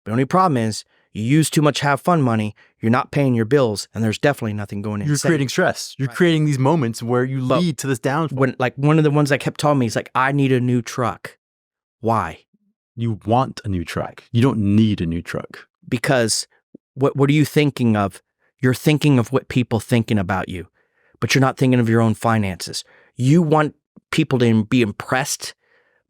The only problem is you use too much have fun money, you're not paying your bills, and there's definitely nothing going in. You're creating stress. You're creating these moments where you lead to this downfall. One of the ones I kept telling me, he's like, I need a new truck. Why? You want a new truck. You don't need a new truck. Because what are you thinking of? You're thinking of what people thinking about you, but you're not thinking of your own finances. You want people to be impressed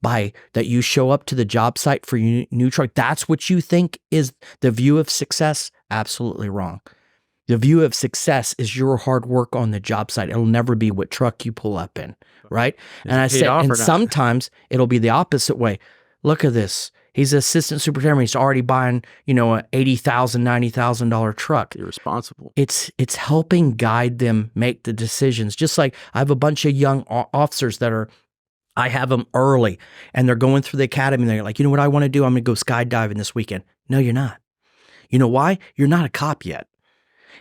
by that you show up to the job site for your new truck. That's what you think is the view of success? Absolutely wrong. The view of success is your hard work on the job site. It'll never be what truck you pull up in, right? And I said, and sometimes it'll be the opposite way. Look at this. He's an assistant superintendent. He's already buying, a $80,000, $90,000 truck. Irresponsible. It's helping guide them make the decisions. Just like I have a bunch of young officers I have them early, and they're going through the academy. And they're like, you know what I want to do? I'm going to go skydiving this weekend. No, you're not. You know why? You're not a cop yet.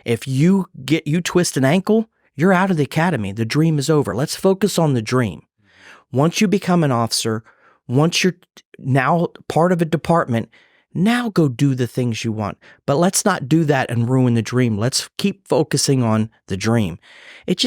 If you twist an ankle, you're out of the academy. The dream is over. Let's focus on the dream. Once you become an officer, once you're now part of a department, now go do the things you want. But let's not do that and ruin the dream. Let's keep focusing on the dream. It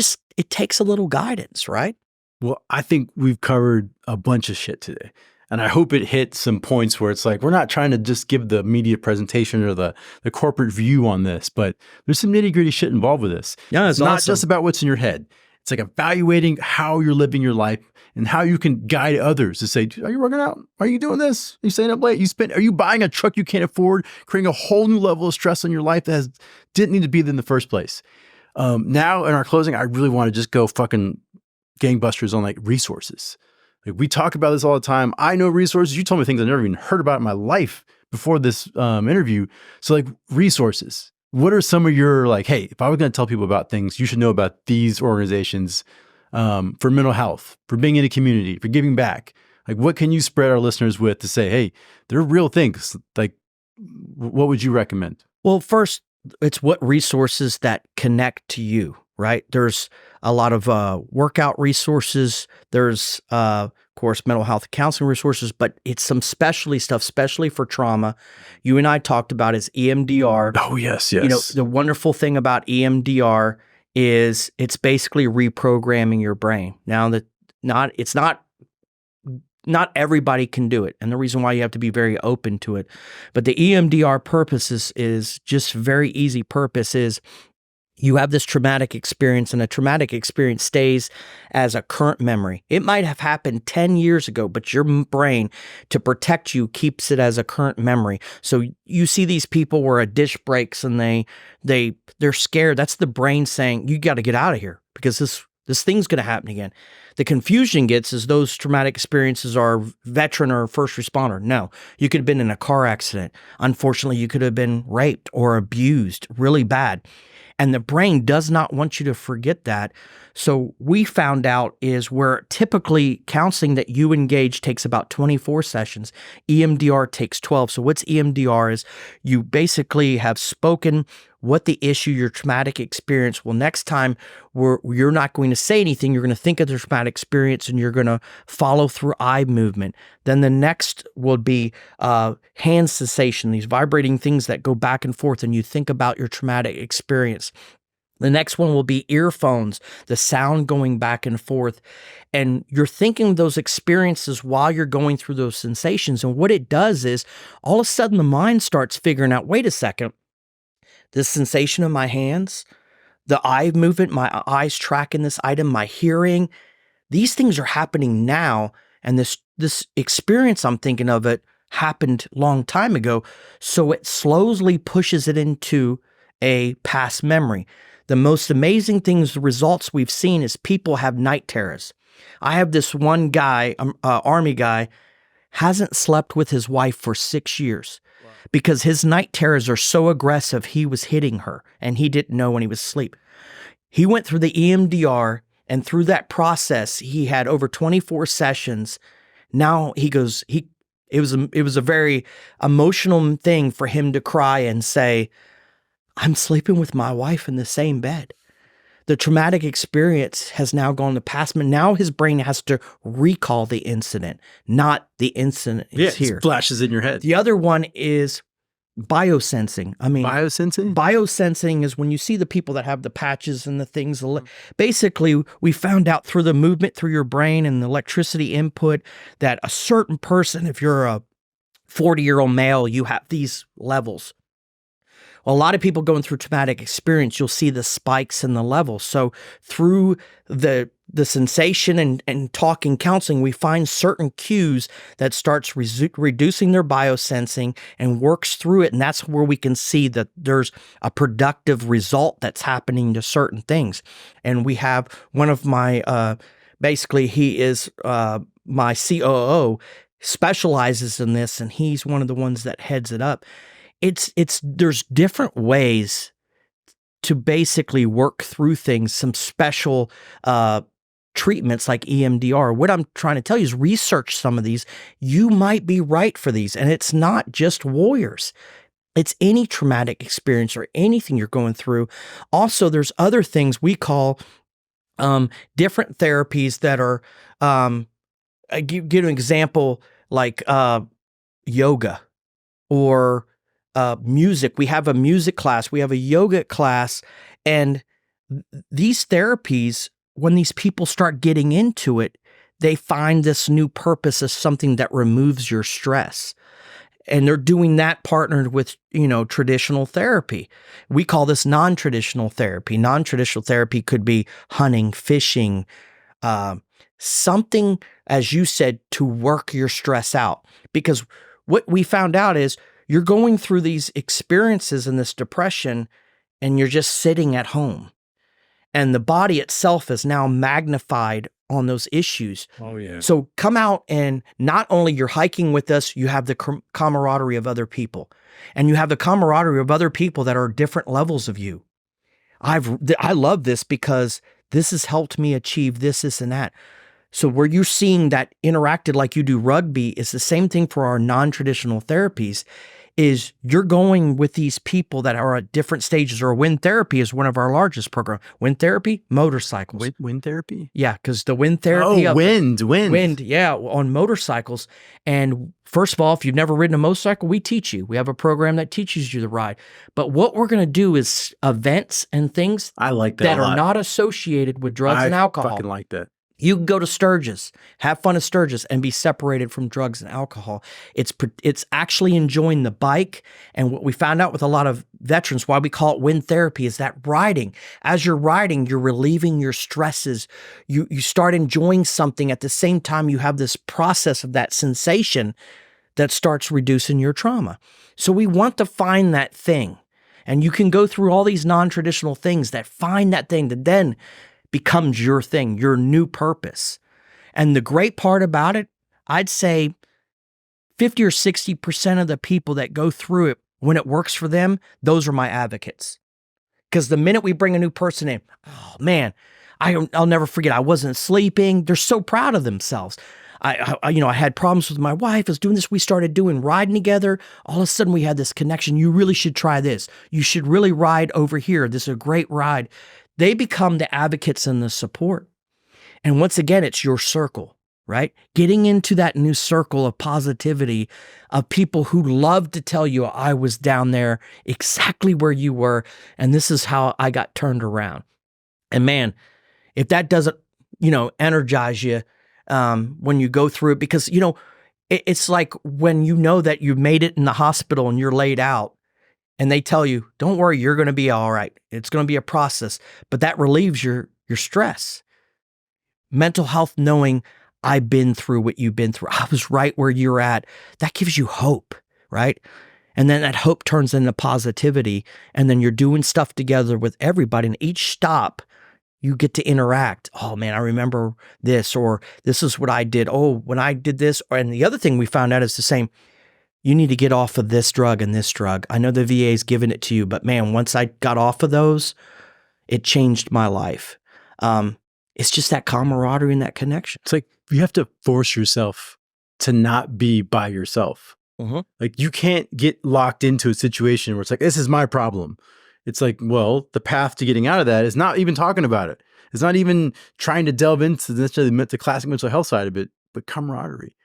takes a little guidance, right? Well, I think we've covered a bunch of shit today. And I hope it hit some points where it's like, we're not trying to just give the media presentation or the corporate view on this, but there's some nitty gritty shit involved with this. Yeah, it's not just about what's in your head. It's like evaluating how you're living your life and how you can guide others to say, are you working out? Are you doing this? Are you staying up late? Are you buying a truck you can't afford, creating a whole new level of stress on your life that didn't need to be there in the first place? Now in our closing, I really want to just go fucking gangbusters on like resources. Like we talk about this all the time. I know resources. You told me things I never even heard about in my life before this interview. So like resources. What are some of your like, hey, if I was going to tell people about things, you should know about these organizations for mental health, for being in a community, for giving back. Like what can you spread our listeners with to say, hey, they're real things. Like what would you recommend? Well, first, it's what resources that connect to you, right? There's a lot of workout resources. There's, of course, mental health counseling resources, but it's some specialty stuff, especially for trauma. You and I talked about is EMDR. Oh, yes. You know, the wonderful thing about EMDR is it's basically reprogramming your brain. Now not everybody can do it. And the reason why you have to be very open to it. But the EMDR purpose is just very easy purpose is you have this traumatic experience, and a traumatic experience stays as a current memory. It might have happened 10 years ago, but your brain, to protect you, keeps it as a current memory. So you see these people where a dish breaks and they're scared. That's the brain saying, you got to get out of here because this thing's going to happen again. The confusion gets is those traumatic experiences are veteran or first responder. No, you could have been in a car accident. Unfortunately, you could have been raped or abused really bad. And the brain does not want you to forget that. So we found out is where typically counseling that you engage takes about 24 sessions. EMDR takes 12. So what's EMDR is you basically have spoken what the issue, your traumatic experience. Well, next time you're not going to say anything. You're going to think of the traumatic experience and you're going to follow through eye movement. Then the next will be hand sensation, these vibrating things that go back and forth and you think about your traumatic experience. The next one will be earphones, the sound going back and forth. And you're thinking of those experiences while you're going through those sensations. And what it does is all of a sudden the mind starts figuring out, wait a second, this sensation of my hands, the eye movement, my eyes tracking this item, my hearing, these things are happening now. And this experience, I'm thinking of it, happened a long time ago. So it slowly pushes it into a past memory. The most amazing things, the results we've seen is people have night terrors. I have this one guy, Army guy, hasn't slept with his wife for 6 years because his night terrors are so aggressive, he was hitting her and he didn't know when he was asleep. He went through the EMDR, and through that process, he had over 24 sessions. Now he goes, it was a very emotional thing for him to cry and say, I'm sleeping with my wife in the same bed. The traumatic experience has now gone to past. Now his brain has to recall the incident, not the incident is here. It flashes in your head. The other one is biosensing. Biosensing? Biosensing is when you see the people that have the patches and the things. Basically, we found out through the movement through your brain and the electricity input that a certain person, if you're a 40-year-old male, you have these levels. Well, a lot of people going through traumatic experience, you'll see the spikes in the levels. So through the sensation and talking counseling, we find certain cues that starts reducing their biosensing and works through it. And that's where we can see that there's a productive result that's happening to certain things. And we have one of my, basically he is my COO, specializes in this, and he's one of the ones that heads it up. There's different ways to basically work through things, some special treatments like EMDR. What I'm trying to tell you is research some of these. You might be right for these. And it's not just warriors. It's any traumatic experience or anything you're going through. Also, there's other things we call different therapies that are, I give an example like yoga or music. We have a music class, we have a yoga class, and these therapies, when these people start getting into it, they find this new purpose as something that removes your stress. And they're doing that partnered with, traditional therapy. We call this non-traditional therapy. Non-traditional therapy could be hunting, fishing, something, as you said, to work your stress out. Because what we found out is you're going through these experiences in this depression and you're just sitting at home. And the body itself is now magnified on those issues. Oh, yeah. So come out, and not only you're hiking with us, you have the camaraderie of other people, and you have the camaraderie of other people that are different levels of you. I love this because this has helped me achieve this, and that. So where you're seeing that interacted like you do rugby is the same thing for our non-traditional therapies. Is you're going with these people that are at different stages, or wind therapy is one of our largest programs. Wind therapy, motorcycles. Wind therapy? Yeah, because the wind therapy. Oh, wind. Yeah, on motorcycles. And first of all, if you've never ridden a motorcycle, we teach you. We have a program that teaches you to ride. But what we're going to do is events and things I like that a lot. Are not associated with drugs and alcohol. I fucking like that. You can go to Sturgis, have fun at Sturgis, and be separated from drugs and alcohol. It's actually enjoying the bike. And what we found out with a lot of veterans, why we call it wind therapy, is that riding. As you're riding, you're relieving your stresses. You start enjoying something at the same time you have this process of that sensation that starts reducing your trauma. So we want to find that thing. And you can go through all these non-traditional things that find that thing that then becomes your thing, your new purpose. And the great part about it, I'd say 50 or 60% of the people that go through it, when it works for them, those are my advocates. Because the minute we bring a new person in, oh man, I'll never forget, I wasn't sleeping. They're so proud of themselves. I had problems with my wife. I was doing this. We started doing riding together. All of a sudden we had this connection. You really should try this. You should really ride over here. This is a great ride. They become the advocates and the support. And once again, it's your circle, right? Getting into that new circle of positivity of people who love to tell you, I was down there exactly where you were, and this is how I got turned around. And man, if that doesn't, energize you when you go through it, because, it's like when you know that you made it in the hospital and you're laid out, and they tell you, don't worry, you're going to be all right. It's going to be a process, but that relieves your stress. Mental health, knowing I've been through what you've been through. I was right where you're at. That gives you hope, right? And then that hope turns into positivity. And then you're doing stuff together with everybody. And each stop, you get to interact. Oh man, I remember this, or this is what I did. Oh, when I did this. And the other thing we found out is the same. You need to get off of this drug and this drug. I know the VA's given it to you, but man, once I got off of those, it changed my life. It's just that camaraderie and that connection. It's like you have to force yourself to not be by yourself. Mm-hmm. Like you can't get locked into a situation where it's like, this is my problem. It's like, well, the path to getting out of that is not even talking about it. It's not even trying to delve into necessarily the classic mental health side of it, but camaraderie.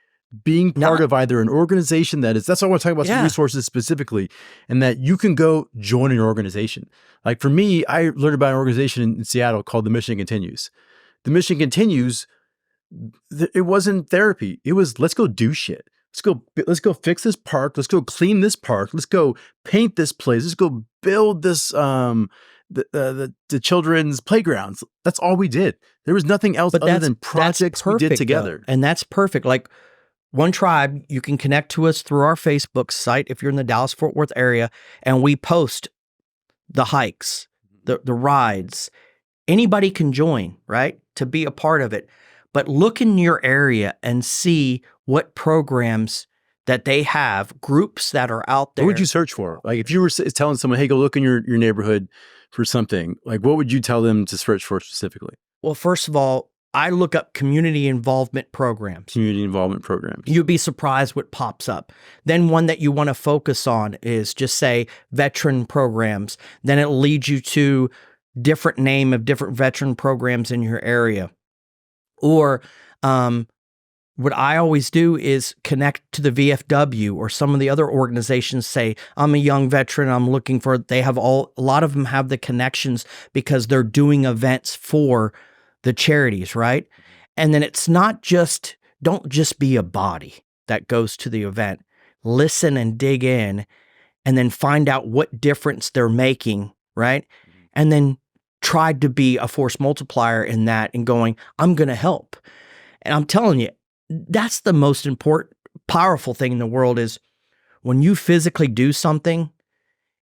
Being part of either an organization that's what I want to talk about, some resources specifically, and that you can go join an organization. Like for me, I learned about an organization in Seattle called The Mission Continues. The Mission Continues, it wasn't therapy. It was, let's go do shit. Let's go fix this park. Let's go clean this park. Let's go paint this place. Let's go build this, the children's playgrounds. That's all we did. There was nothing else other than projects we did together. And that's perfect. Like One Tribe, you can connect to us through our Facebook site if you're in the Dallas-Fort Worth area, and we post the hikes, the rides. Anybody can join, right, to be a part of it. But look in your area and see what programs that they have, groups that are out there. What would you search for? Like if you were telling someone, hey, go look in your neighborhood for something, like what would you tell them to search for specifically? Well, first of all, I look up community involvement programs. Community involvement programs. You'd be surprised what pops up. Then one that you want to focus on is just say veteran programs. Then it'll lead you to different name of different veteran programs in your area. Or what I always do is connect to the VFW or some of the other organizations. Say, I'm a young veteran, I'm looking for, a lot of them have the connections because they're doing events for the charities, right? And then it's not just, don't just be a body that goes to the event. Listen and dig in, and then find out what difference they're making, right? And then try to be a force multiplier in that and going, I'm going to help. And I'm telling you, that's the most important, powerful thing in the world is when you physically do something,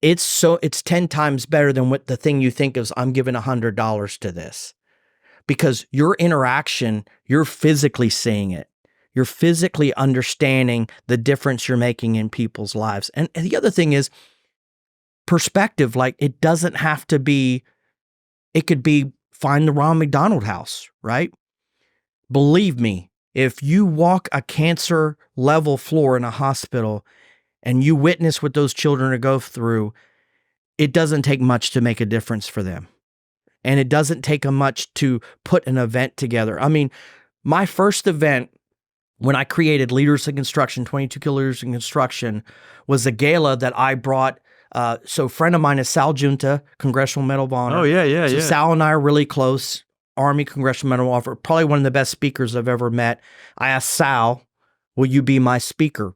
it's 10 times better than what the thing you think is, I'm giving $100 to this. Because your interaction, you're physically seeing it. You're physically understanding the difference you're making in people's lives. And the other thing is perspective. Like, it doesn't have to be, it could be find the Ronald McDonald House, right? Believe me, if you walk a cancer level floor in a hospital and you witness what those children go through, it doesn't take much to make a difference for them. And it doesn't take much to put an event together. I mean, my first event, when I created Leaders in Construction, 22 Key Leaders in Construction, was a gala that I brought. So a friend of mine is Sal Junta, Congressional Medal of Honor. Oh, yeah. So Sal and I are really close. Army Congressional Medal of Honor, probably one of the best speakers I've ever met. I asked Sal, will you be my speaker?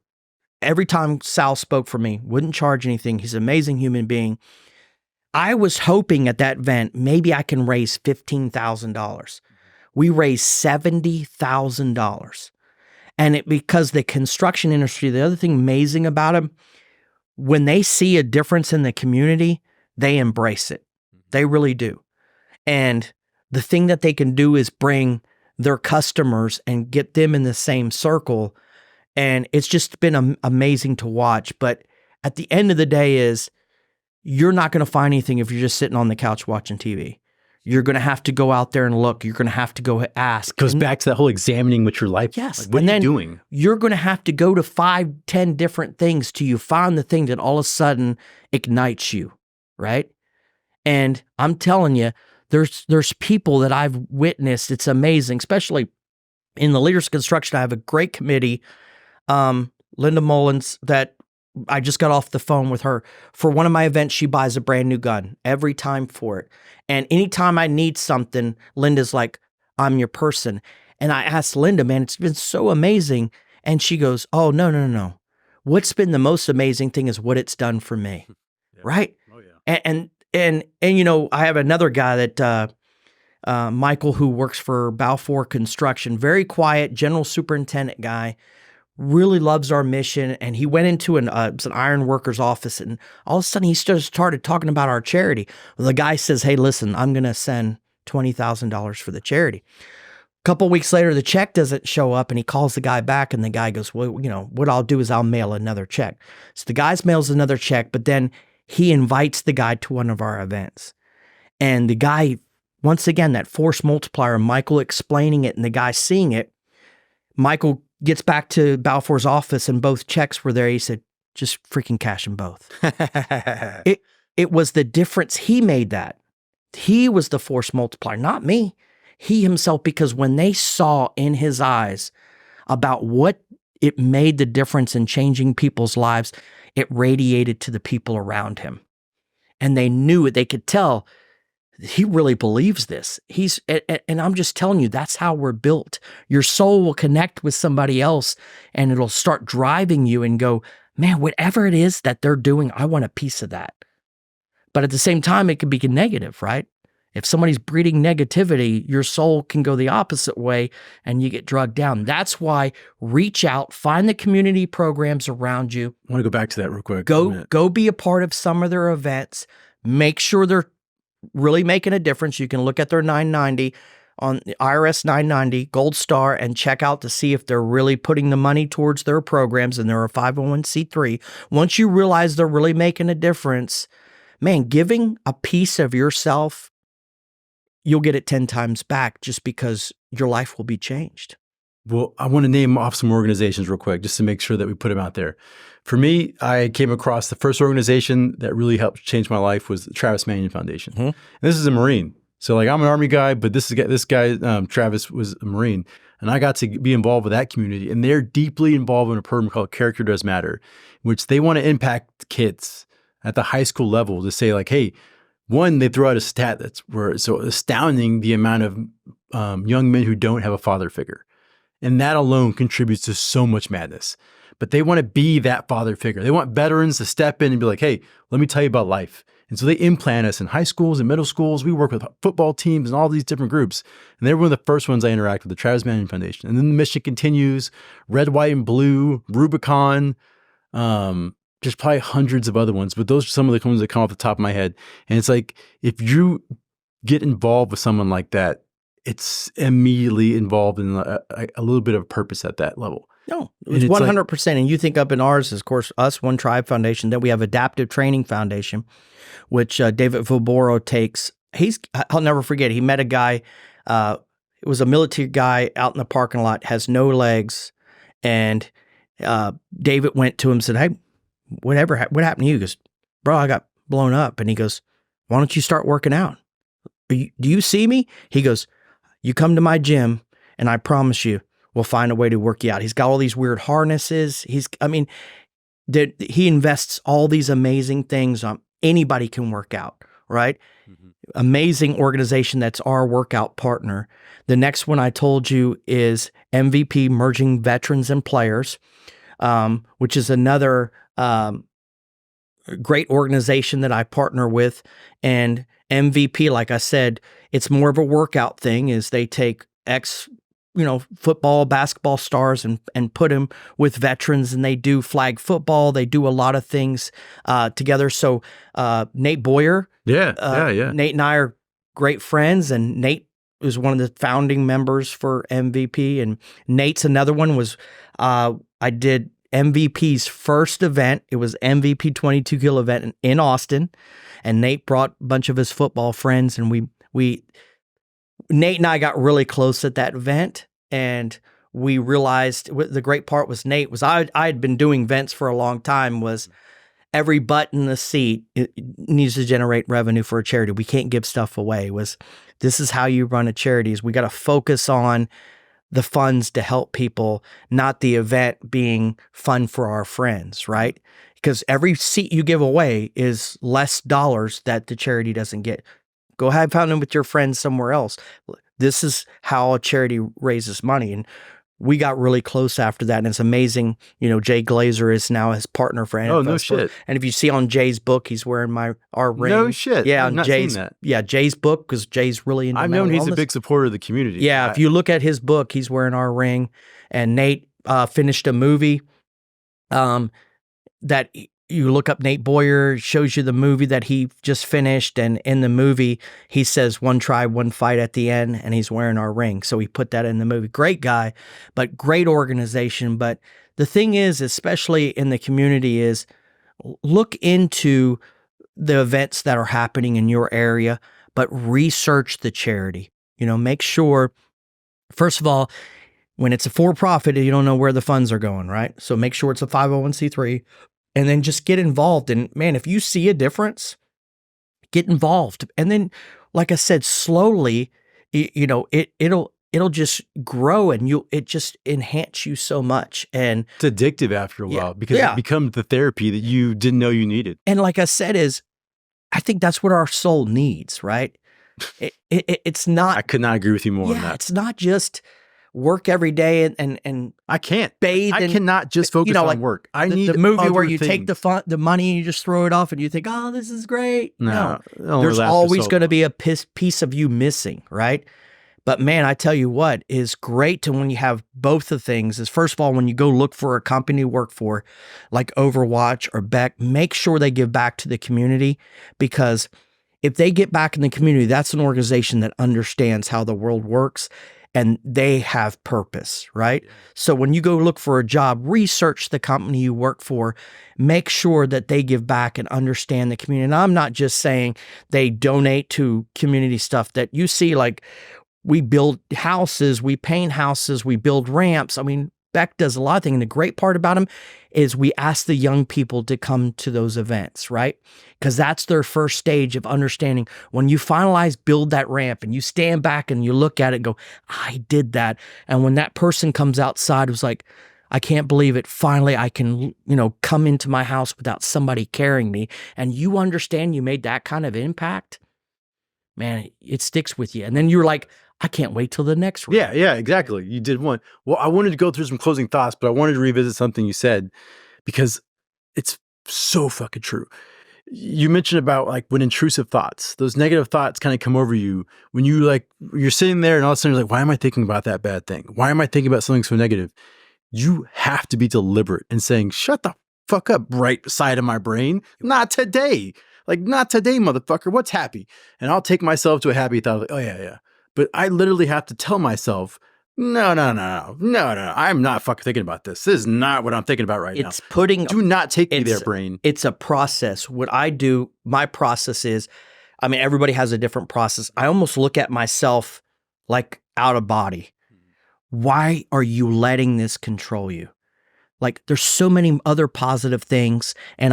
Every time Sal spoke for me, wouldn't charge anything. He's an amazing human being. I was hoping at that event, maybe I can raise $15,000. We raised $70,000. And because the construction industry, the other thing amazing about them, when they see a difference in the community, they embrace it. They really do. And the thing that they can do is bring their customers and get them in the same circle. And it's just been amazing to watch. But at the end of the day is, you're not going to find anything if you're just sitting on the couch watching TV. You're going to have to go out there and look. You're going to have to go ask. It goes back to that whole examining what your life. Yes. Like, what are you doing? You're going to have to go to 5, 10 different things till you find the thing that all of a sudden ignites you, right? And I'm telling you, there's people that I've witnessed. It's amazing, especially in the Leaders of Construction. I have a great committee, Linda Mullins, that I just got off the phone with her. For one of my events, she buys a brand new gun every time for it. And anytime I need something, Linda's like, I'm your person. And I asked Linda, man, it's been so amazing. And she goes, oh, no. What's been the most amazing thing is what it's done for me. Yeah. Right? Oh, yeah. And you know, I have another guy that, Michael, who works for Balfour Construction, very quiet, general superintendent guy, really loves our mission. And he went into an iron worker's office, and all of a sudden he just started talking about our charity. Well, the guy says, hey, listen, I'm going to send $20,000 for the charity. A couple weeks later, the check doesn't show up, and he calls the guy back, and the guy goes, well, you know, what I'll do is I'll mail another check. So the guy mails another check, but then he invites the guy to one of our events. And the guy, once again, that force multiplier, Michael explaining it and the guy seeing it, Michael gets back to Balfour's office and both checks were there. He said, just freaking cash them both. It was the difference. He made that. He was the force multiplier, not me. He himself, because when they saw in his eyes about what it made the difference in changing people's lives, it radiated to the people around him. And they knew it. They could tell he really believes this. And I'm just telling you, that's how we're built. Your soul will connect with somebody else and it'll start driving you and go, man, whatever it is that they're doing, I want a piece of that. But at the same time, it can be negative, right? If somebody's breeding negativity, your soul can go the opposite way and you get drugged down. That's why reach out, find the community programs around you. I want to go back to that real quick. Go be a part of some of their events. Make sure they're really making a difference. You can look at their 990 on the IRS 990 Gold Star and check out to see if they're really putting the money towards their programs, and they're a 501c3. Once you realize they're really making a difference, man, giving a piece of yourself, you'll get it 10 times back just because your life will be changed. Well, I want to name off some organizations real quick just to make sure that we put them out there. For me, I came across the first organization that really helped change my life was the Travis Manion Foundation. Mm-hmm. And this is a Marine. So like I'm an Army guy, but this guy, Travis, was a Marine. And I got to be involved with that community. And they're deeply involved in a program called Character Does Matter, in which they want to impact kids at the high school level to say like, hey, one, they throw out a stat that's so astounding, the amount of young men who don't have a father figure. And that alone contributes to so much madness. But they want to be that father figure. They want veterans to step in and be like, hey, let me tell you about life. And so they implant us in high schools and middle schools. We work with football teams and all these different groups. And they were one of the first ones I interact with, the Travis Manning Foundation. And then the mission continues, red, white, and blue, Rubicon. There's probably hundreds of other ones, but those are some of the ones that come off the top of my head. And it's like, if you get involved with someone like that, it's immediately involved in a little bit of purpose at that level. No, it's 100%. And you think up in ours, is, of course, us, One Tribe Foundation. Then we have Adaptive Training Foundation, which David Voboro takes. I'll never forget. He met a guy. It was a military guy out in the parking lot, has no legs, and David went to him and said, "Hey, what happened to you?" He goes, "Bro, I got blown up." And he goes, "Why don't you start working out? Do you see me?" He goes, "You come to my gym, and I promise you, we'll find a way to work you out." He's got all these weird harnesses. He invests all these amazing things on anybody can work out, right? Mm-hmm. Amazing organization that's our workout partner. The next one I told you is MVP, Merging Veterans and Players, which is another great organization that I partner with. And MVP, like I said, it's more of a workout thing. Is they take football, basketball stars and put them with veterans, and they do flag football. They do a lot of things together. So Nate Boyer, Nate and I are great friends, and Nate was one of the founding members for MVP, and Nate's another one. Was I did MVP's first event. It was MVP 22 kilo event in Austin, and Nate brought a bunch of his football friends, and Nate and I got really close at that event, and we realized the great part was Nate was I had been doing events for a long time. Was every butt in the seat needs to generate revenue for a charity. We can't give stuff away. This is how you run a charity. Is we got to focus on the funds to help people, not the event being fun for our friends, right? Because every seat you give away is less dollars that the charity doesn't get. Go have fun with your friends somewhere else. This is how a charity raises money. And we got really close after that. And it's amazing. Jay Glazer is now his partner for NFL. Oh, no shit. And if you see on Jay's book, he's wearing our ring. No shit. Yeah, I've not Jay's, seen that. Yeah, Jay's book, because Jay's really into I've known he's wellness. a big supporter of the community. Yeah, if you look at his book, he's wearing our ring. And Nate finished a movie that you look up. Nate Boyer shows you the movie that he just finished, and in the movie he says "One tribe, one fight" at the end, and he's wearing our ring. So he put that in the movie. Great guy, but great organization. But the thing is, especially in the community, is look into the events that are happening in your area, but research the charity. Make sure, first of all, when it's a for-profit, you don't know where the funds are going, right? So make sure it's a 501c3. And then just get involved. And man, if you see a difference, get involved. And then, like I said, slowly, it'll just grow, and it just enhance you so much. And it's addictive after a while, because it becomes the therapy that you didn't know you needed. And like I said, I think that's what our soul needs, right? It's not. I could not agree with you more on that. It's not just work every day and I can't bathe. I cannot just focus on work. I need the movie where you things. take the money and you just throw it off and you think, oh, this is great. No, there's always going to be a piece of you missing, right? But man, I tell you what is great to when you have both the things is, first of all, when you go look for a company to work for, like Overwatch or Beck, make sure they give back to the community, because if they get back in the community, that's an organization that understands how the world works. And they have purpose, right? Yeah. So when you go look for a job, research the company you work for, make sure that they give back and understand the community. And I'm not just saying they donate to community stuff that you see, like we build houses, we paint houses, we build ramps. I mean, Beck does a lot of things. And the great part about them is we ask the young people to come to those events, right? Because that's their first stage of understanding. When you build that ramp and you stand back and you look at it and go, I did that. And when that person comes outside, it was like, I can't believe it. Finally, I can, come into my house without somebody carrying me. And you understand you made that kind of impact. man, it sticks with you. And then you're like, I can't wait till the next round. Yeah, exactly. You did one. Well, I wanted to go through some closing thoughts, but I wanted to revisit something you said because it's so fucking true. You mentioned about like when intrusive thoughts, those negative thoughts kind of come over you when you're sitting there and all of a sudden you're like, why am I thinking about that bad thing? Why am I thinking about something so negative? You have to be deliberate in saying, shut the fuck up, right side of my brain. Not today. Like, not today, motherfucker. What's happy? And I'll take myself to a happy thought. Like, oh yeah. But I literally have to tell myself, no. I'm not fucking thinking about this. This is not what I'm thinking about right now. Do not take me there, brain. It's a process. What I do, my process is, I mean, everybody has a different process. I almost look at myself like out of body. Why are you letting this control you? Like, there's so many other positive things. And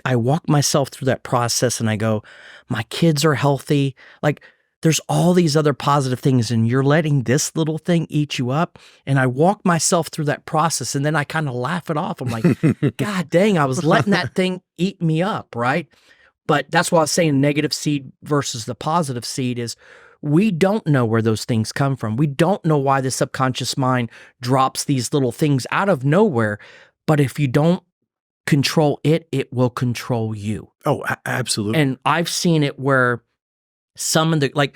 I walk myself through that process and I go, my kids are healthy. Like, there's all these other positive things and you're letting this little thing eat you up. And I walk myself through that process and then I kind of laugh it off. I'm like, God dang, I was letting that thing eat me up, right? But that's why I was saying negative seed versus the positive seed is we don't know where those things come from. We don't know why the subconscious mind drops these little things out of nowhere. But if you don't control it, it will control you. Oh, absolutely. And I've seen it where some of the, like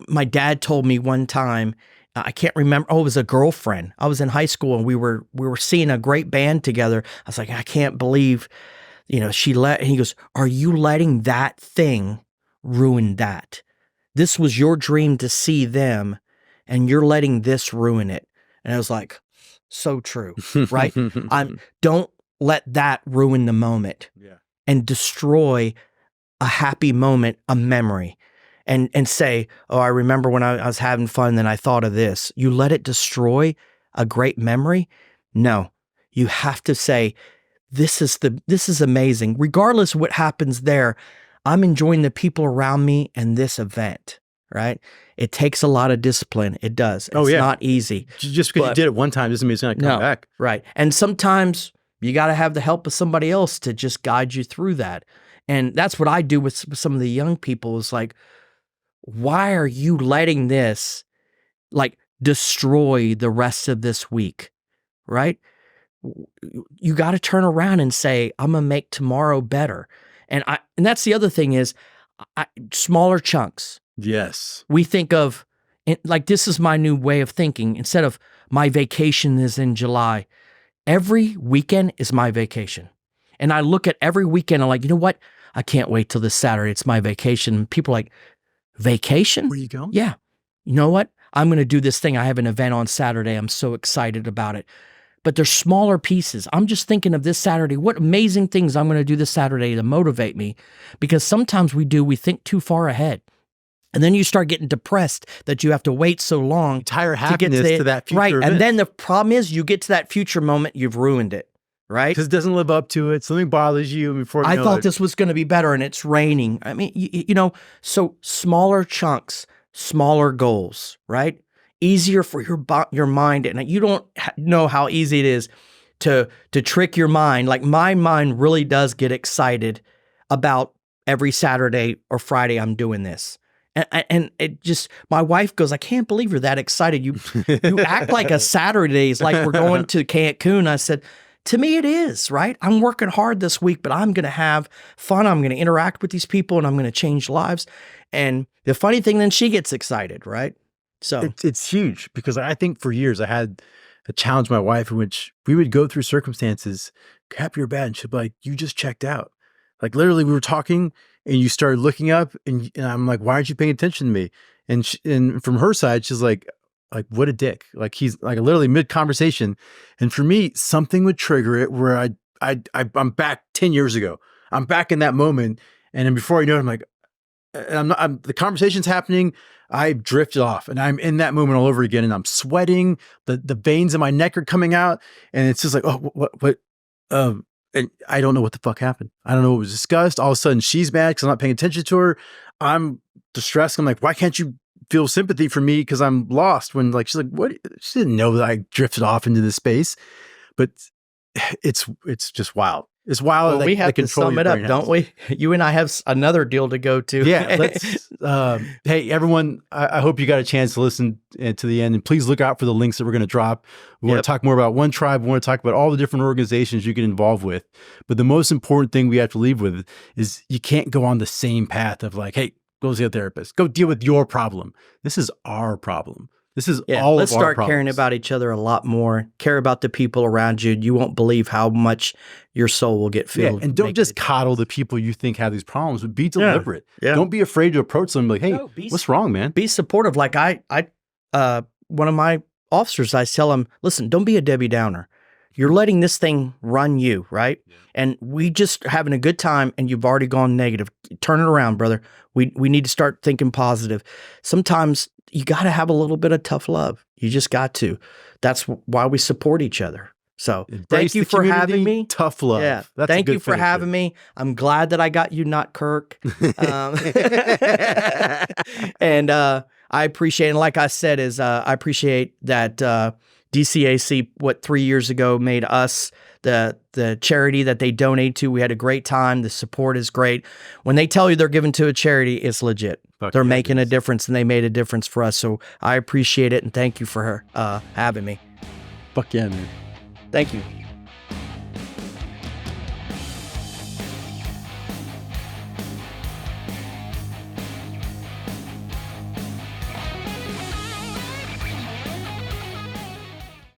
my dad told me one time, I can't remember. Oh, it was a girlfriend. I was in high school and we were seeing a great band together. I was like, I can't believe, and he goes, are you letting that thing ruin that? This was your dream to see them and you're letting this ruin it. And I was like, so true, right? Don't let that ruin the moment and destroy a happy moment, a memory, and say, oh, I remember when I was having fun, then I thought of this. You let it destroy a great memory? No, you have to say, this is amazing. Regardless of what happens there, I'm enjoying the people around me and this event, right? It takes a lot of discipline. It does. It's not easy. Just because you did it one time doesn't mean it's going to come back. Right. And sometimes you got to have the help of somebody else to just guide you through that. And that's what I do with some of the young people is like, why are you letting this like destroy the rest of this week, right? You got to turn around and say, I'm going to make tomorrow better. And that's the other thing is smaller chunks. Yes. We think of, like, this is my new way of thinking. Instead of my vacation is in July, every weekend is my vacation. And I look at every weekend, I'm like, you know what? I can't wait till this Saturday. It's my vacation. And people are like, vacation? Where you going? Yeah. You know what? I'm going to do this thing. I have an event on Saturday. I'm so excited about it. But they're smaller pieces. I'm just thinking of this Saturday, what amazing things I'm going to do this Saturday to motivate me. Because sometimes we think too far ahead. And then you start getting depressed that you have to wait so long. Entire happiness to that future event. And then the problem is you get to that future moment, you've ruined it. Right? Because it doesn't live up to it. Something bothers you before I thought this was going to be better and it's raining. I mean, so smaller chunks, smaller goals, right? Easier for your mind. And you don't know how easy it is to trick your mind. Like my mind really does get excited about every Saturday or Friday I'm doing this. And it just, my wife goes, I can't believe you're that excited. You act like a Saturday is like we're going to Cancun. I said, to me, it is, right? I'm working hard this week, but I'm going to have fun. I'm going to interact with these people and I'm going to change lives. And the funny thing, then she gets excited, right? So it's huge because I think for years I had a challenge with my wife in which we would go through circumstances, happy or bad, and she'd be like, you just checked out. Like literally we were talking and you started looking up and I'm like, why aren't you paying attention to me? And from her side, she's like, what a dick. Like he's like literally mid conversation. And for me, something would trigger it where I'm back 10 years ago. I'm back in that moment. And then before I know it, I'm like, the conversation's happening. I drifted off and I'm in that moment all over again and I'm sweating. The veins in my neck are coming out and it's just like, oh, what? And I don't know what the fuck happened. I don't know what was discussed. All of a sudden she's mad because I'm not paying attention to her. I'm distressed. I'm like, why can't you feel sympathy for me because I'm lost? When like she's like, what? She didn't know that I drifted off into this space, but it's just wild. It's wild. Well, we have to sum it up, don't we? You and I have another deal to go to. Yeah. Let's, hey, everyone, I hope you got a chance to listen to the end. And please look out for the links that we're going to drop. We want to talk more about One Tribe. We want to talk about all the different organizations you get involved with. But the most important thing we have to leave with is you can't go on the same path of like, hey, go see a therapist. Go deal with your problem. This is our problem. This is all of our problems. Let's start caring about each other a lot more. Care about the people around you. You won't believe how much your soul will get filled. Yeah, and don't just coddle the people you think have these problems, but be deliberate. Yeah. Don't be afraid to approach them like, hey, what's wrong, man? Be supportive. Like one of my officers, I tell him, listen, don't be a Debbie Downer. You're letting this thing run you, right? Yeah. And we just having a good time and you've already gone negative. Turn it around, brother. We need to start thinking positive. Sometimes you got to have a little bit of tough love. You just got to. That's why we support each other. So thank you for having me. Tough love. Yeah. Thank you for having me. I'm glad that I got you, not Kirk. And I appreciate, and like I said, I appreciate that DCAC, 3 years ago, made us the charity that they donate to. We had a great time. The support is great. When they tell you they're giving to a charity, it's legit. They're making a difference, and they made a difference for us. So I appreciate it, and thank you for having me. Fuck yeah, man. Thank you.